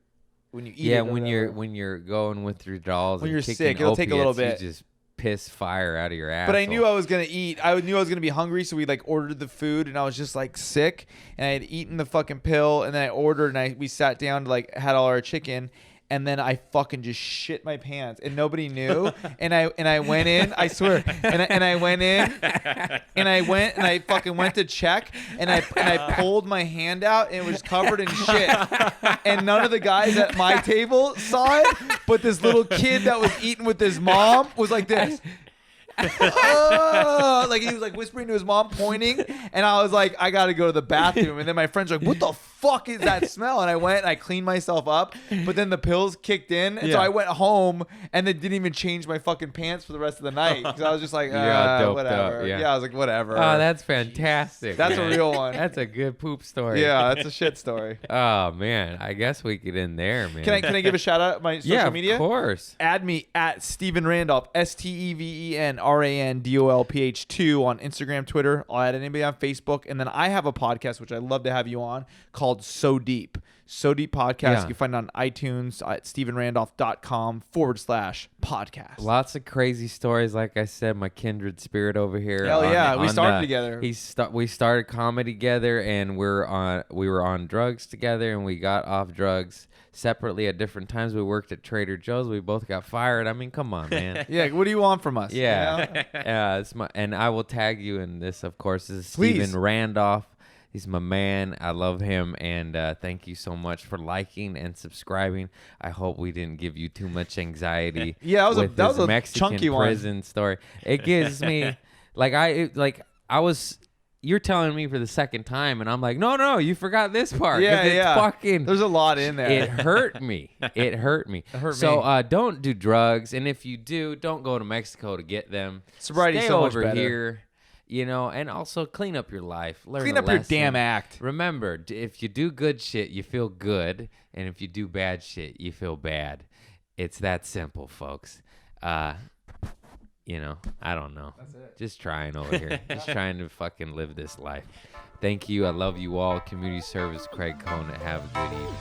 eat Yeah, it or when whatever. you're going with your dolls, When and you're kicking sick, it'll take a little opiates, bit. You just piss fire out of your ass. But I knew I was gonna eat. I knew I was gonna be hungry, so we like ordered the food, and I was just like sick, and I had eaten the fucking pill, and then I ordered, and we sat down to like had all our chicken, and then I fucking just shit my pants, and nobody knew, and I went in, I swear, and I went in, and I fucking went to check, and I pulled my hand out, and it was covered in shit, and none of the guys at my table saw it, but this little kid that was eating with his mom was like this. Oh, like he was like whispering to his mom, pointing, and I was like, I gotta go to the bathroom. And then my friends were like, what the fuck is that smell? And I went and I cleaned myself up, but then the pills kicked in, and so Yeah. I went home and then didn't even change my fucking pants for the rest of the night because I was just like, Yeah, doped whatever. up, yeah. I was like, whatever. Oh, that's fantastic. That's a man. real one. That's a good poop story. Yeah, that's a shit story. Oh man, I guess we could end there, man. Can I give a shout out my social yeah, media? of course. Add me at Steven Randolph, StevenRandolph2 on Instagram, Twitter. I'll add anybody on Facebook. And then I have a podcast, which I'd love to have you on, called So Deep. So Deep Podcast. Yeah. You can find it on iTunes at StevenRandolph.com/podcast. Lots of crazy stories. Like I said, my kindred spirit over here. Hell yeah, we started the- together. We started comedy together, and we were on drugs together, and we got off drugs separately at different times. We worked at Trader Joe's. We both got fired. I mean, come on, man. Yeah, what do you want from us? Yeah, You know? it's and I will tag you in this, of course. This is Please. Steven Randolph. He's my man. I love him, and thank you so much for liking and subscribing. I hope we didn't give you too much anxiety. Yeah, that was with that this was a Mexican chunky one. prison story. It gives me I was. You're telling me for the second time, and I'm like, no, you forgot this part. 'cause Yeah, it's yeah. Fucking. There's a lot in there. It hurt me. It hurt me. It hurt so me. don't do drugs, and if you do, don't go to Mexico to get them. Sobriety's Stay so much over better. here, and also clean up your life. Learn Clean a up your lesson. damn act. Remember, if you do good shit, you feel good, and if you do bad shit, you feel bad. It's that simple, folks. I don't know. That's it. Just trying over here. Just trying to fucking live this life. Thank you. I love you all. Community service, Craig Cohn. Have a good evening.